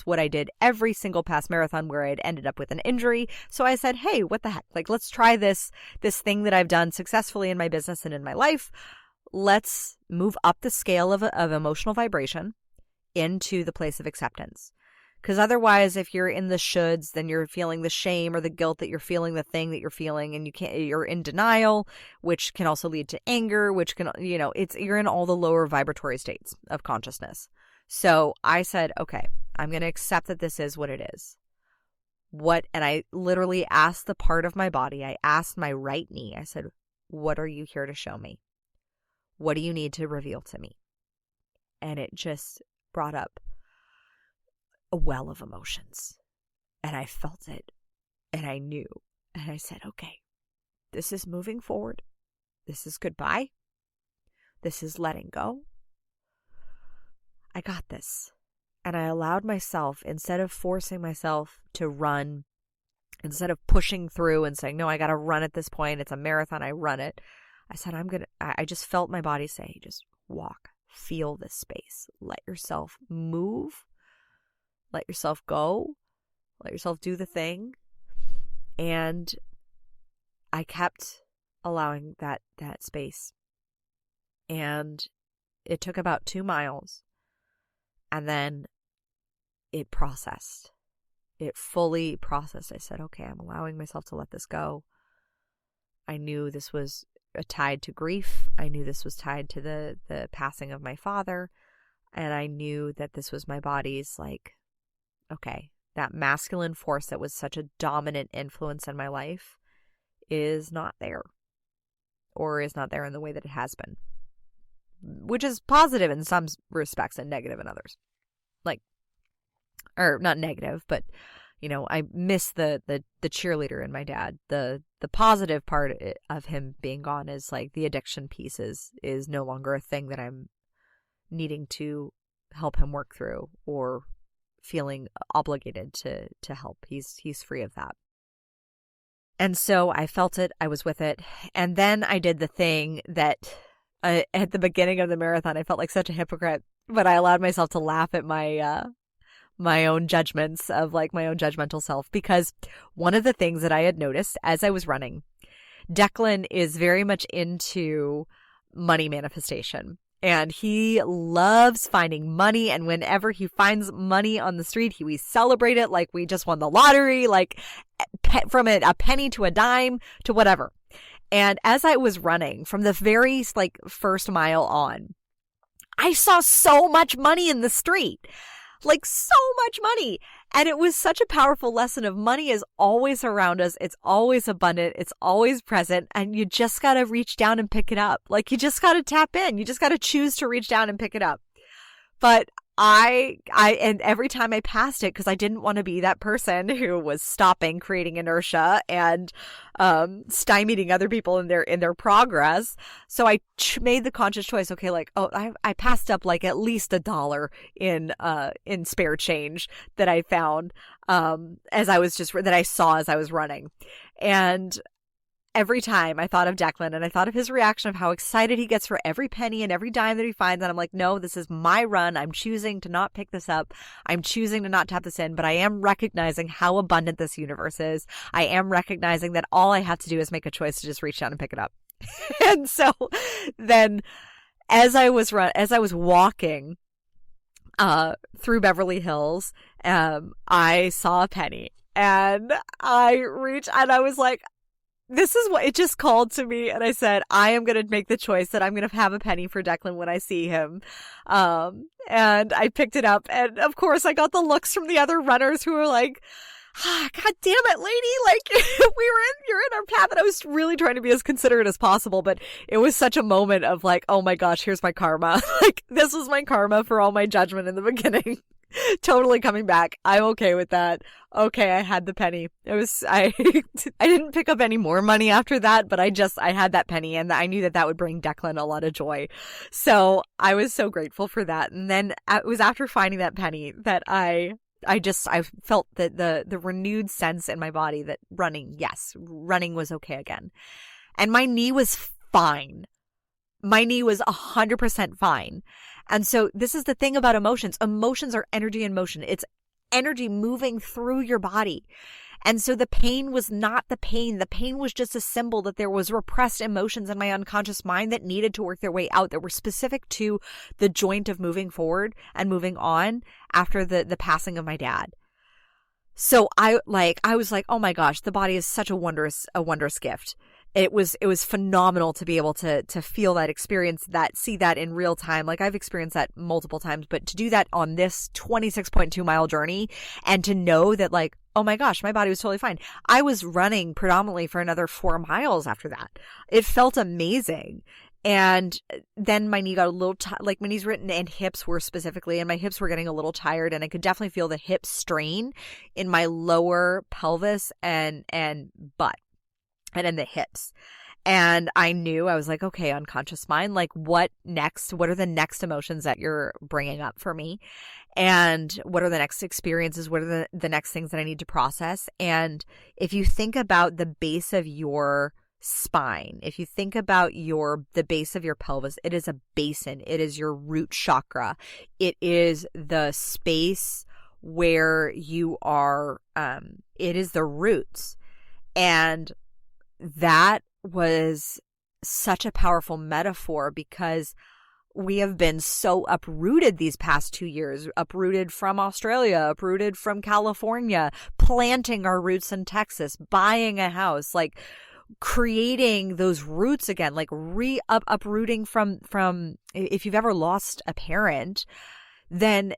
what I did every single past marathon where I'd ended up with an injury. So I said, hey, what the heck? Like, let's try this thing that I've done successfully in my business and in my life. Let's move up the scale of emotional vibration into the place of acceptance. Because otherwise, if you're in the shoulds, then you're feeling the shame or the guilt that you're feeling the thing that you're feeling, and you're in denial, which can also lead to anger, which can, you're in all the lower vibratory states of consciousness. So I said, okay, I'm going to accept that this is what it is. And I literally asked the part of my body, I asked my right knee, I said, what are you here to show me? What do you need to reveal to me? And it just brought up a well of emotions, and I felt it, and I knew, and I said, okay, this is moving forward. This is goodbye. This is letting go. I got this. and I allowed myself, instead of forcing myself to run, instead of pushing through and saying, no, I got to run at this point, it's a marathon, I run it. I said, I just felt my body say, just walk, feel this space, let yourself move, let yourself go, let yourself do the thing. And I kept allowing that space. And it took about 2 miles. And then it processed. It fully processed. I said, okay, I'm allowing myself to let this go. I knew this was tied to grief. I knew this was tied to the passing of my father. And I knew that this was my body's like, okay, that masculine force that was such a dominant influence in my life is not there, or is not there in the way that it has been, which is positive in some respects and negative in others. Like, or not negative, but I miss the cheerleader in my dad. The positive part of him being gone is like the addiction piece is no longer a thing that I'm needing to help him work through or feeling obligated to help. He's free of that. And so I felt it, I was with it. And then I did the thing that at the beginning of the marathon, I felt like such a hypocrite, but I allowed myself to laugh at my own judgments of like my own judgmental self, because one of the things that I had noticed as I was running, Declan is very much into money manifestation. And he loves finding money. And whenever he finds money on the street, we celebrate it like we just won the lottery, like from a penny to a dime to whatever. And as I was running from the very first mile on, I saw so much money in the street, like so much money. And it was such a powerful lesson of money is always around us. It's always abundant. It's always present. And you just got to reach down and pick it up. Like you just got to tap in. You just got to choose to reach down and pick it up. But and every time I passed it, because I didn't want to be that person who was stopping, creating inertia and stymieing other people in their progress. So I made the conscious choice. Okay, I passed up like at least $1 in spare change that I found that I saw as I was running. And every time I thought of Declan and I thought of his reaction of how excited he gets for every penny and every dime that he finds. And I'm like, no, this is my run. I'm choosing to not pick this up. I'm choosing to not tap this in, but I am recognizing how abundant this universe is. I am recognizing that all I have to do is make a choice to just reach down and pick it up. And so then as I was walking through Beverly Hills, I saw a penny and I reached and I was like, this is what it just called to me. And I said, I am going to make the choice that I'm going to have a penny for Declan when I see him. And I picked it up. And of course I got the looks from the other runners who were like, God damn it, lady. Like you're in our path. And I was really trying to be as considerate as possible, but it was such a moment of like, oh my gosh, here's my karma. Like this was my karma for all my judgment in the beginning. Totally coming back. I'm okay with that. Okay, I had the penny. I didn't pick up any more money after that, but I had that penny and I knew that would bring Declan a lot of joy. So I was so grateful for that. And then it was after finding that penny that I felt that the renewed sense in my body that running was okay again. And my knee was fine. My knee was 100% fine. And so this is the thing about emotions. Emotions are energy in motion. It's energy moving through your body. And so the pain was not the pain. The pain was just a symbol that there was repressed emotions in my unconscious mind that needed to work their way out, that were specific to the joint of moving forward and moving on after the passing of my dad. So I was like, oh my gosh, the body is such a wondrous gift. It was phenomenal to be able to feel that, experience that, see that in real time. Like I've experienced that multiple times, but to do that on this 26.2 mile journey and to know that like, oh my gosh, my body was totally fine. I was running predominantly for another 4 miles after that. It felt amazing. And then my knee got a little like my knees and hips were specifically, and my hips were getting a little tired, and I could definitely feel the hip strain in my lower pelvis and butt. And in the hips. And I knew, I was like, okay, unconscious mind, like what next? What are the next emotions that you're bringing up for me? And what are the next experiences? What are the next things that I need to process? And if you think about the base of your spine, if you think about the base of your pelvis, it is a basin. It is your root chakra. It is the space where you are, it is the roots. And that was such a powerful metaphor because we have been so uprooted these past 2 years, uprooted from Australia, uprooted from California, planting our roots in Texas, buying a house, like creating those roots again, like uprooting from, if you've ever lost a parent, then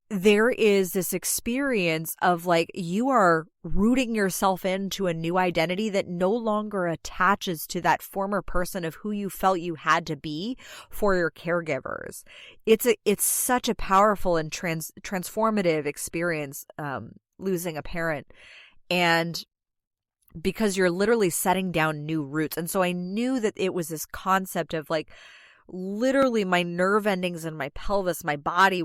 there is this experience of like you are rooting yourself into a new identity that no longer attaches to that former person of who you felt you had to be for your caregivers. It's such a powerful and transformative experience, losing a parent. And because you're literally setting down new roots. And so I knew that it was this concept of like literally my nerve endings in my pelvis, my body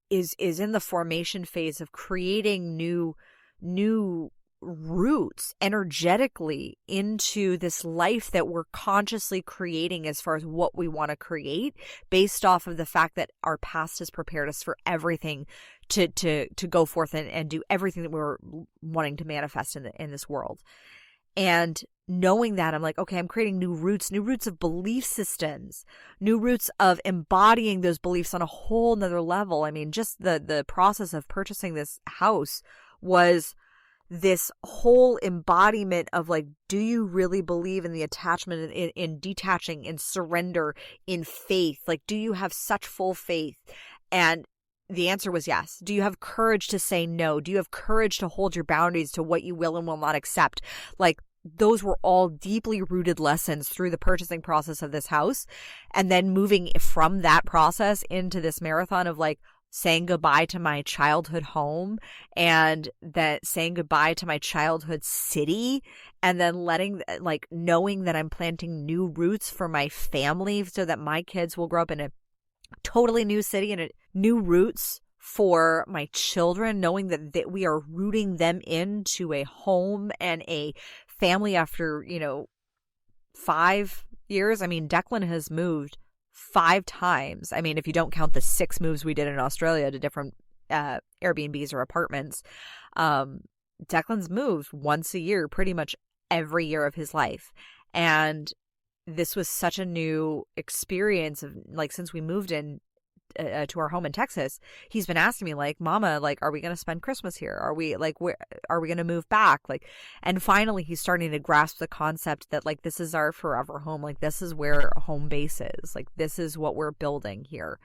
is in the formation phase of creating new roots energetically into this life that we're consciously creating as far as what we want to create based off of the fact that our past has prepared us for everything to go forth and do everything that we're wanting to manifest in this world. And knowing that, I'm like, okay, I'm creating new roots of belief systems, new roots of embodying those beliefs on a whole nother level. I mean, just the process of purchasing this house was this whole embodiment of like, do you really believe in the attachment, in detaching, in surrender, in faith? Like, do you have such full faith? And the answer was yes. Do you have courage to say no? Do you have courage to hold your boundaries to what you will and will not accept? Like, those were all deeply rooted lessons through the purchasing process of this house. And then moving from that process into this marathon of like saying goodbye to my childhood home and that saying goodbye to my childhood city, and then knowing that I'm planting new roots for my family so that my kids will grow up in a totally new city and new roots for my children, knowing that we are rooting them into a home and a family after, 5 years. I mean, Declan has moved 5 times. I mean, if you don't count the 6 moves we did in Australia to different Airbnbs or apartments, Declan's moved once a year, pretty much every year of his life. And this was such a new experience of like, since we moved in to our home in Texas, he's been asking me like, Mama, like, are we going to spend Christmas here? Are we like, where are we going to move back? Like, and finally he's starting to grasp the concept that like, this is our forever home. Like, this is where home base is. Like, this is what we're building here.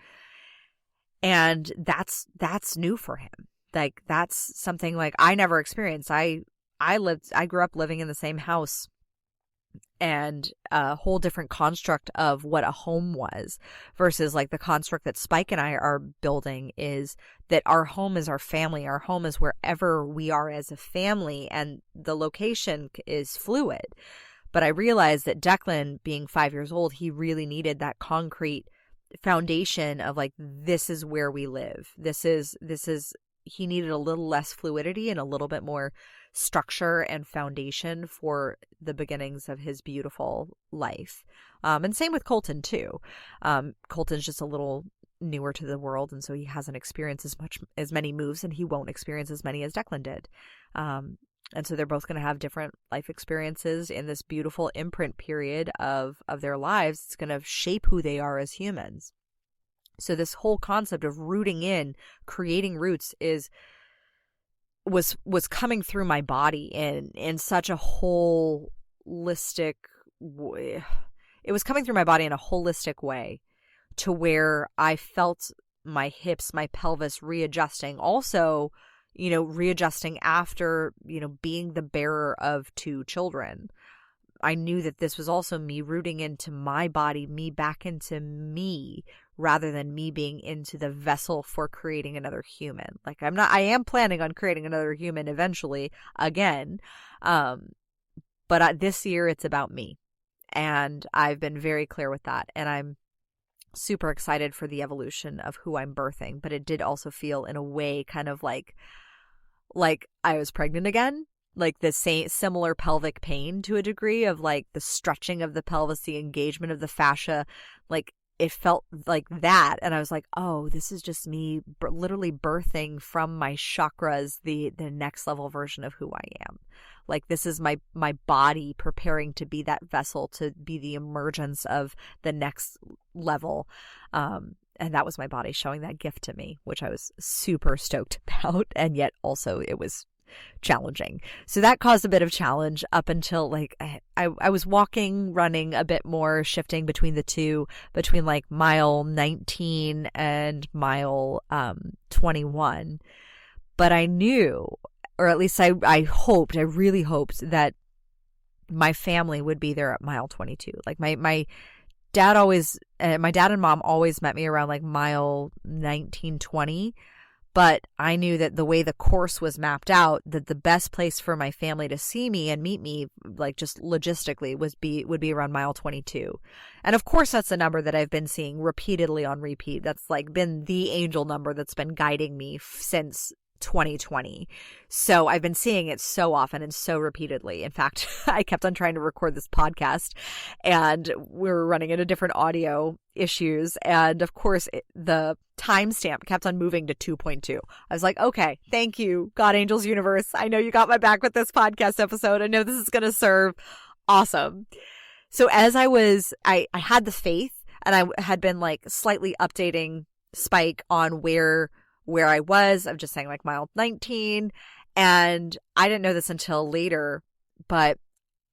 And that's new for him. Like, that's something like I never experienced. I grew up living in the same house and a whole different construct of what a home was versus like the construct that Spike and I are building is that our home is our family. Our home is wherever we are as a family, and the location is fluid. But I realized that Declan, being 5 years old, he really needed that concrete foundation of like, this is where we live. He needed a little less fluidity and a little bit more structure and foundation for the beginnings of his beautiful life. And same with Colton too. Colton's just a little newer to the world, and so he hasn't experienced as many moves, and he won't experience as many as Declan did. And so they're both going to have different life experiences in this beautiful imprint period of their lives. It's going to shape who they are as humans. So this whole concept of rooting in, creating roots was coming through my body in such a holistic way. It was coming through my body in a holistic way to where I felt my hips, my pelvis readjusting. Also, readjusting after, being the bearer of 2 children. I knew that this was also me rooting into my body, me back into me, rather than me being into the vessel for creating another human. Like, I am planning on creating another human eventually again. But this year it's about me. And I've been very clear with that. And I'm super excited for the evolution of who I'm birthing. But it did also feel in a way kind of like I was pregnant again, like the same similar pelvic pain to a degree of like the stretching of the pelvis, the engagement of the fascia, like it felt like that. And I was like, oh, this is just me literally birthing from my chakras the next level version of who I am. Like this is my body preparing to be that vessel, to be the emergence of the next level. And that was my body showing that gift to me, which I was super stoked about. And yet also it was challenging. So that caused a bit of challenge up until like I was walking, running a bit more, shifting between the two, between like mile 19 and mile 21. But I knew, or at least I really hoped that my family would be there at mile 22. Like my dad and mom always met me around like mile 19, 20. But I knew that the way the course was mapped out, that the best place for my family to see me and meet me, like just logistically, would be around mile 22. And of course, that's a number that I've been seeing repeatedly on repeat. That's like been the angel number that's been guiding me since 2020. So I've been seeing it so often and so repeatedly. In fact, I kept on trying to record this podcast and we were running into different audio issues. And of course, the timestamp kept on moving to 2.2. I was like, okay, thank you, God, Angels, Universe. I know you got my back with this podcast episode. I know this is going to serve. Awesome. So as I had the faith, and I had been like slightly updating Spike on where I was. I'm just saying like mile 19. And I didn't know this until later, but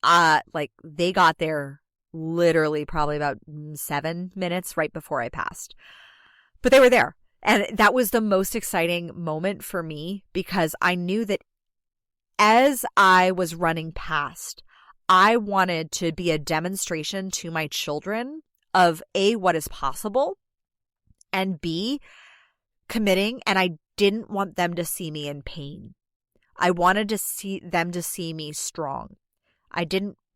like they got there literally probably about 7 minutes right before I passed. But they were there. And that was the most exciting moment for me, because I knew that as I was running past, I wanted to be a demonstration to my children of A, what is possible, and B, committing. And I didn't want them to see me in pain. I wanted to see them to see me strong.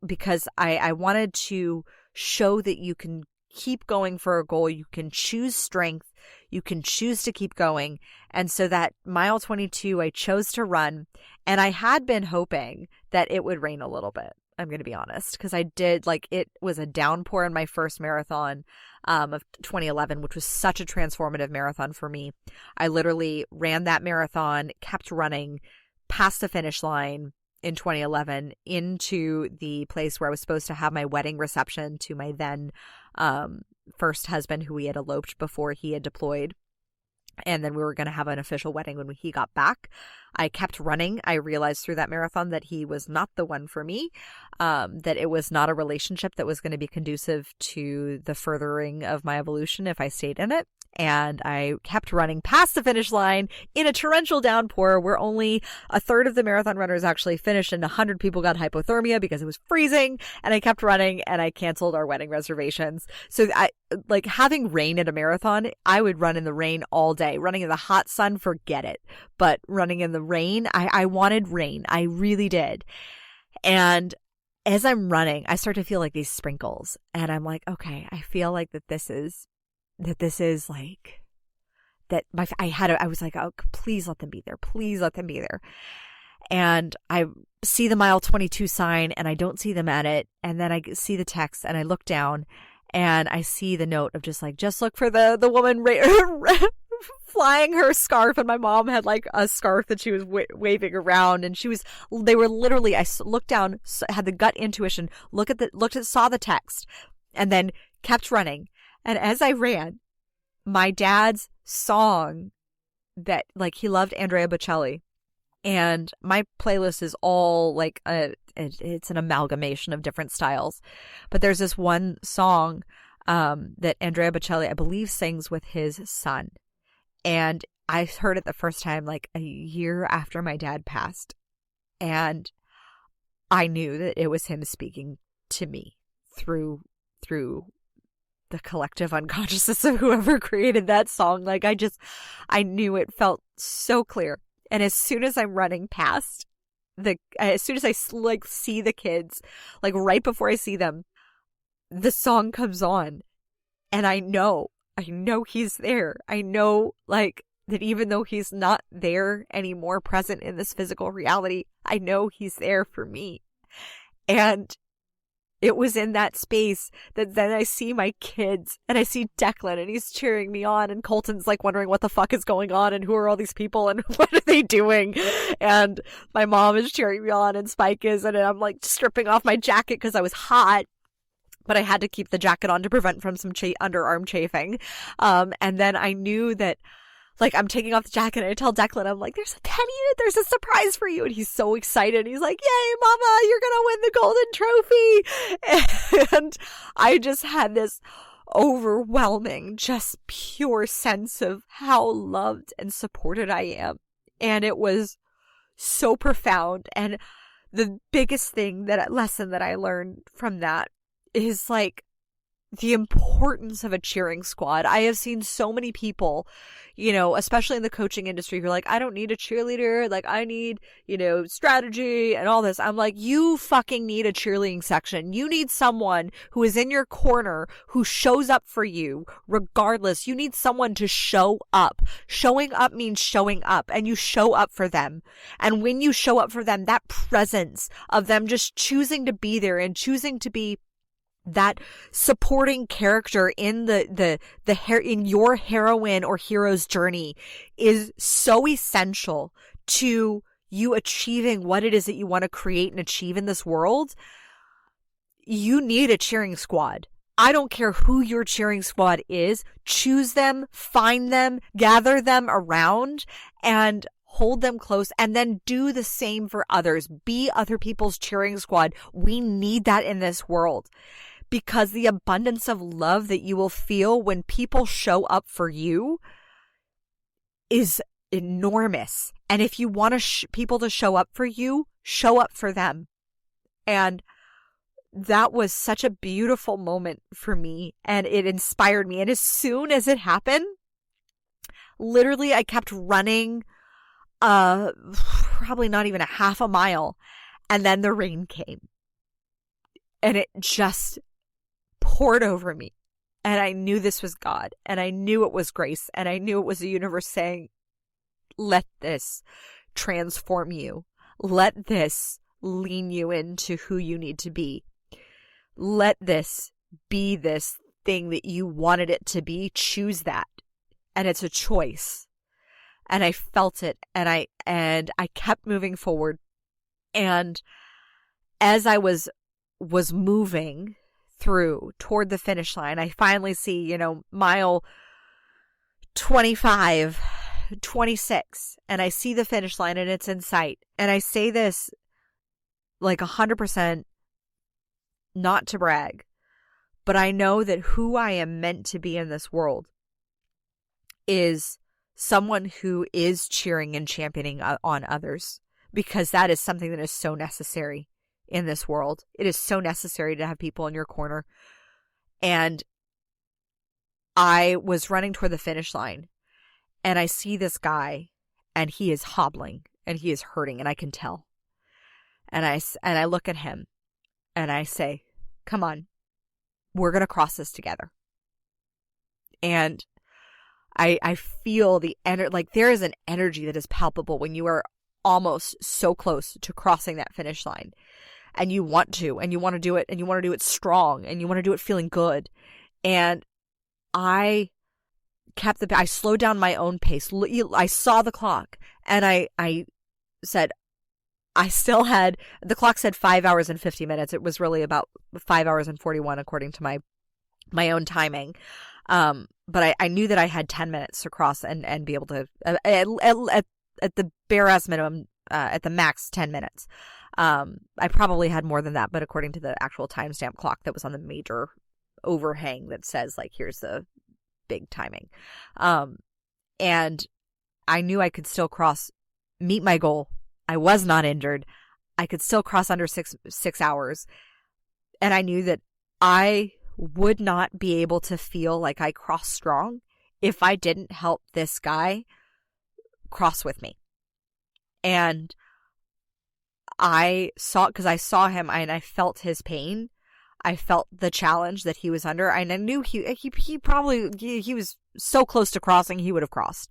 Because I wanted to show that you can keep going for a goal. You can choose strength. You can choose to keep going. And so that mile 22, I chose to run. And I had been hoping that it would rain a little bit. I'm going to be honest, because I did, like, it was a downpour in my first marathon of 2011, which was such a transformative marathon for me. I literally ran that marathon, kept running past the finish line in 2011 into the place where I was supposed to have my wedding reception to my then first husband, who we had eloped before he had deployed. And then we were going to have an official wedding when he got back. I kept running. I realized through that marathon that he was not the one for me, that it was not a relationship that was going to be conducive to the furthering of my evolution if I stayed in it. And I kept running past the finish line in a torrential downpour where only a third of the marathon runners actually finished and 100 people got hypothermia because it was freezing. And I kept running and I canceled our wedding reservations. So I, like, having rain at a marathon, I would run in the rain all day. Running in the hot sun, forget it. But running in the rain, I wanted rain. I really did. And as I'm running, I start to feel like these sprinkles. And I'm like, okay, I feel like that this is like that. I was like, oh, please let them be there. Please let them be there. And I see the mile 22 sign and I don't see them at it. And then I see the text and I look down and I see the note of just look for the woman flying her scarf. And my mom had like a scarf that she was waving around, and they were literally, I looked down, had the gut intuition, saw the text, and then kept running. And as I ran, my dad's song that, like, he loved Andrea Bocelli, and my playlist is all like it's an amalgamation of different styles. But there's this one song that Andrea Bocelli, I believe, sings with his son. And I heard it the first time like a year after my dad passed. And I knew that it was him speaking to me through the collective unconsciousness of whoever created that song. Like, I knew it felt so clear. And as soon as I'm running past as soon as I like see the kids, like right before I see them, the song comes on, and I know he's there. I know, like, that even though he's not there anymore, present in this physical reality, I know he's there for me. And it was in that space that then I see my kids, and I see Declan, and he's cheering me on, and Colton's like wondering what the fuck is going on, and who are all these people, and what are they doing? And my mom is cheering me on, and Spike is, and I'm like stripping off my jacket because I was hot, but I had to keep the jacket on to prevent from some underarm chafing. And then I knew that, like, I'm taking off the jacket, and I tell Declan, I'm like, there's a surprise for you. And he's so excited. He's like, yay, mama, you're going to win the golden trophy. And I just had this overwhelming, just pure sense of how loved and supported I am. And it was so profound. And the biggest lesson that I learned from that is, like, the importance of a cheering squad. I have seen so many people, you know, especially in the coaching industry, who are like, I don't need a cheerleader. Like, I need, you know, strategy and all this. I'm like, you fucking need a cheerleading section. You need someone who is in your corner, who shows up for you regardless. You need someone to show up. Showing up means showing up, and you show up for them. And when you show up for them, that presence of them just choosing to be there and choosing to be that supporting character in in your heroine or hero's journey is so essential to you achieving what it is that you want to create and achieve in this world. You need a cheering squad. I don't care who your cheering squad is. Choose them, find them, gather them around, and hold them close, and then do the same for others. Be other people's cheering squad. We need that in this world. Because the abundance of love that you will feel when people show up for you is enormous. And if you want people to show up for you, show up for them. And that was such a beautiful moment for me, and it inspired me. And as soon as it happened, literally I kept running probably not even a half a mile, and then the rain came. And it just poured over me, and I knew this was God, and I knew it was grace, and I knew it was the universe saying, let this transform you. Let this lean you into who you need to be. Let this be this thing that you wanted it to be. Choose that. And it's a choice. And I felt it, and I kept moving forward. And as I was moving through toward the finish line, I finally see, you know, mile 25, 26, and I see the finish line, and it's in sight. And I say this like 100%, not to brag, but I know that who I am meant to be in this world is someone who is cheering and championing on others, because that is something that is so necessary in this world. It is so necessary to have people in your corner. And I was running toward the finish line, and I see this guy, and he is hobbling, and he is hurting, and I can tell. And I look at him, and I say, come on, we're going to cross this together. And I feel the energy, like there is an energy that is palpable when you are almost so close to crossing that finish line. And you want to do it, and you want to do it strong, and you want to do it feeling good. And I slowed down my own pace. I saw the clock, and I said, the clock said 5 hours and 50 minutes. It was really about 5 hours and 41 according to my own timing. But I knew that I had 10 minutes to cross and be able to, at the bare as minimum, at the max 10 minutes. I probably had more than that, but according to the actual timestamp clock that was on the major overhang that says, like, here's the big timing. And I knew I could still meet my goal. I was not injured. I could still cross under 6 hours. And I knew that I would not be able to feel like I crossed strong if I didn't help this guy cross with me. And because I saw him and I felt his pain, I felt the challenge that he was under, and I knew he was so close to crossing, he would have crossed.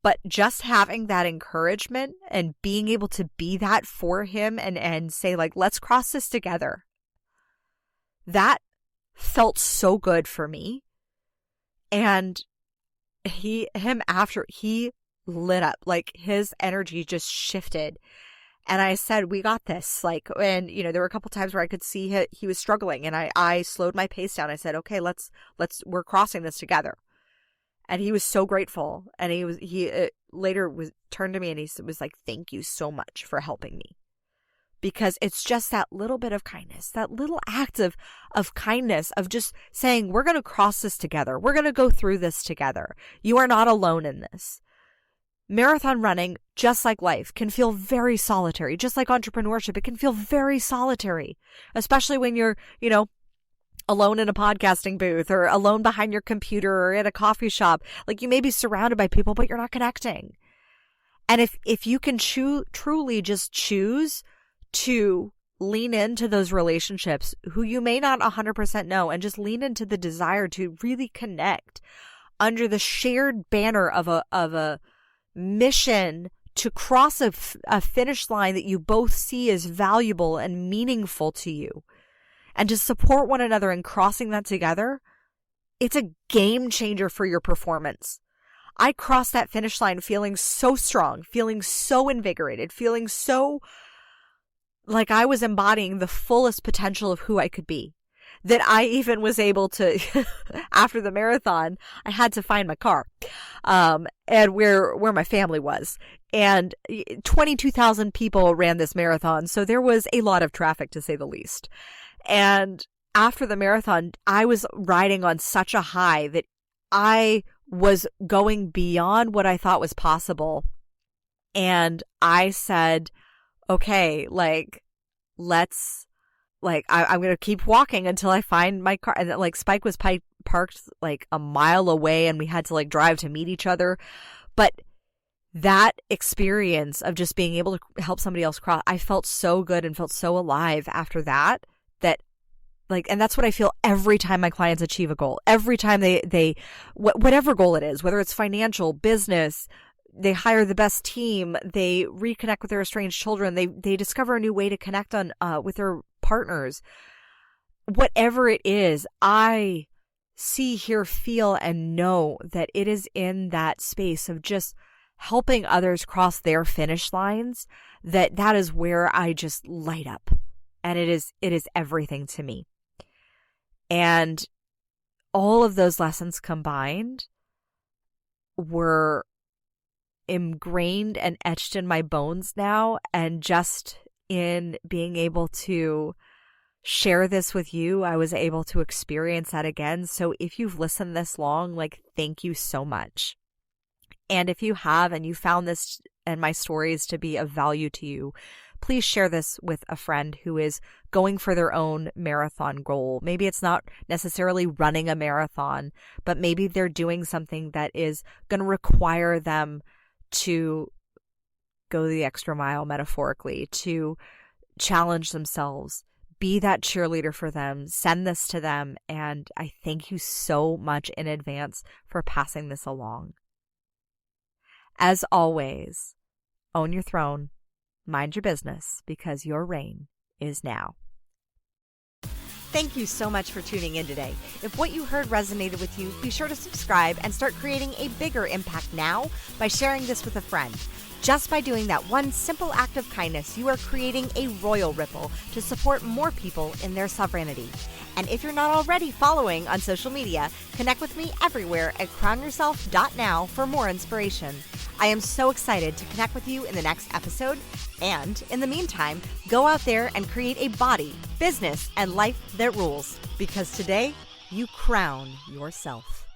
But just having that encouragement and being able to be that for him and say, like, let's cross this together, that felt so good for me. And after he lit up, like his energy just shifted. And I said, we got this. Like, and there were a couple times where I could see he was struggling, and I slowed my pace down. I said, okay, we're crossing this together. And he was so grateful. And he later turned to me and he was like, thank you so much for helping me. Because it's just that little bit of kindness, that little act of kindness, of just saying, we're going to cross this together. We're going to go through this together. You are not alone in this. Marathon running, just like life, can feel very solitary. Just like entrepreneurship, it can feel very solitary, especially when you're, alone in a podcasting booth or alone behind your computer or at a coffee shop. Like, you may be surrounded by people, but you're not connecting. And if you can truly just choose to lean into those relationships who you may not 100% know, and just lean into the desire to really connect under the shared banner of a mission to cross a finish line that you both see as valuable and meaningful to you, and to support one another in crossing that together, it's a game changer for your performance. I crossed that finish line feeling so strong, feeling so invigorated, feeling so like I was embodying the fullest potential of who I could be, that I even was able to, after the marathon, I had to find my car, and where my family was. And 22,000 people ran this marathon, so there was a lot of traffic, to say the least. And after the marathon, I was riding on such a high that I was going beyond what I thought was possible. And I said, okay, I'm going to keep walking until I find my car. And Spike was parked a mile away, and we had to drive to meet each other. But that experience of just being able to help somebody else cross, I felt so good and felt so alive after that, and that's what I feel every time my clients achieve a goal. Every time they whatever goal it is, whether it's financial, business, they hire the best team, they reconnect with their estranged children, they discover a new way to connect with their partners. Whatever it is, I see, hear, feel, and know that it is in that space of just helping others cross their finish lines that is where I just light up. And it is everything to me. And all of those lessons combined were ingrained and etched in my bones now. And just in being able to share this with you, I was able to experience that again. So if you've listened this long, thank you so much. And if you have, and you found this and my stories to be of value to you, please share this with a friend who is going for their own marathon goal. Maybe it's not necessarily running a marathon, but maybe they're doing something that is going to require them to go the extra mile, metaphorically, to challenge themselves, be that cheerleader for them, send this to them. And I thank you so much in advance for passing this along. As always, own your throne. Mind your business, because your reign is now. Thank you so much for tuning in today. If what you heard resonated with you, be sure to subscribe and start creating a bigger impact now by sharing this with a friend. Just by doing that one simple act of kindness, you are creating a royal ripple to support more people in their sovereignty. And if you're not already following on social media, connect with me everywhere at crownyourself.now for more inspiration. I am so excited to connect with you in the next episode. And in the meantime, go out there and create a body, business, and life that rules. Because today, you crown yourself.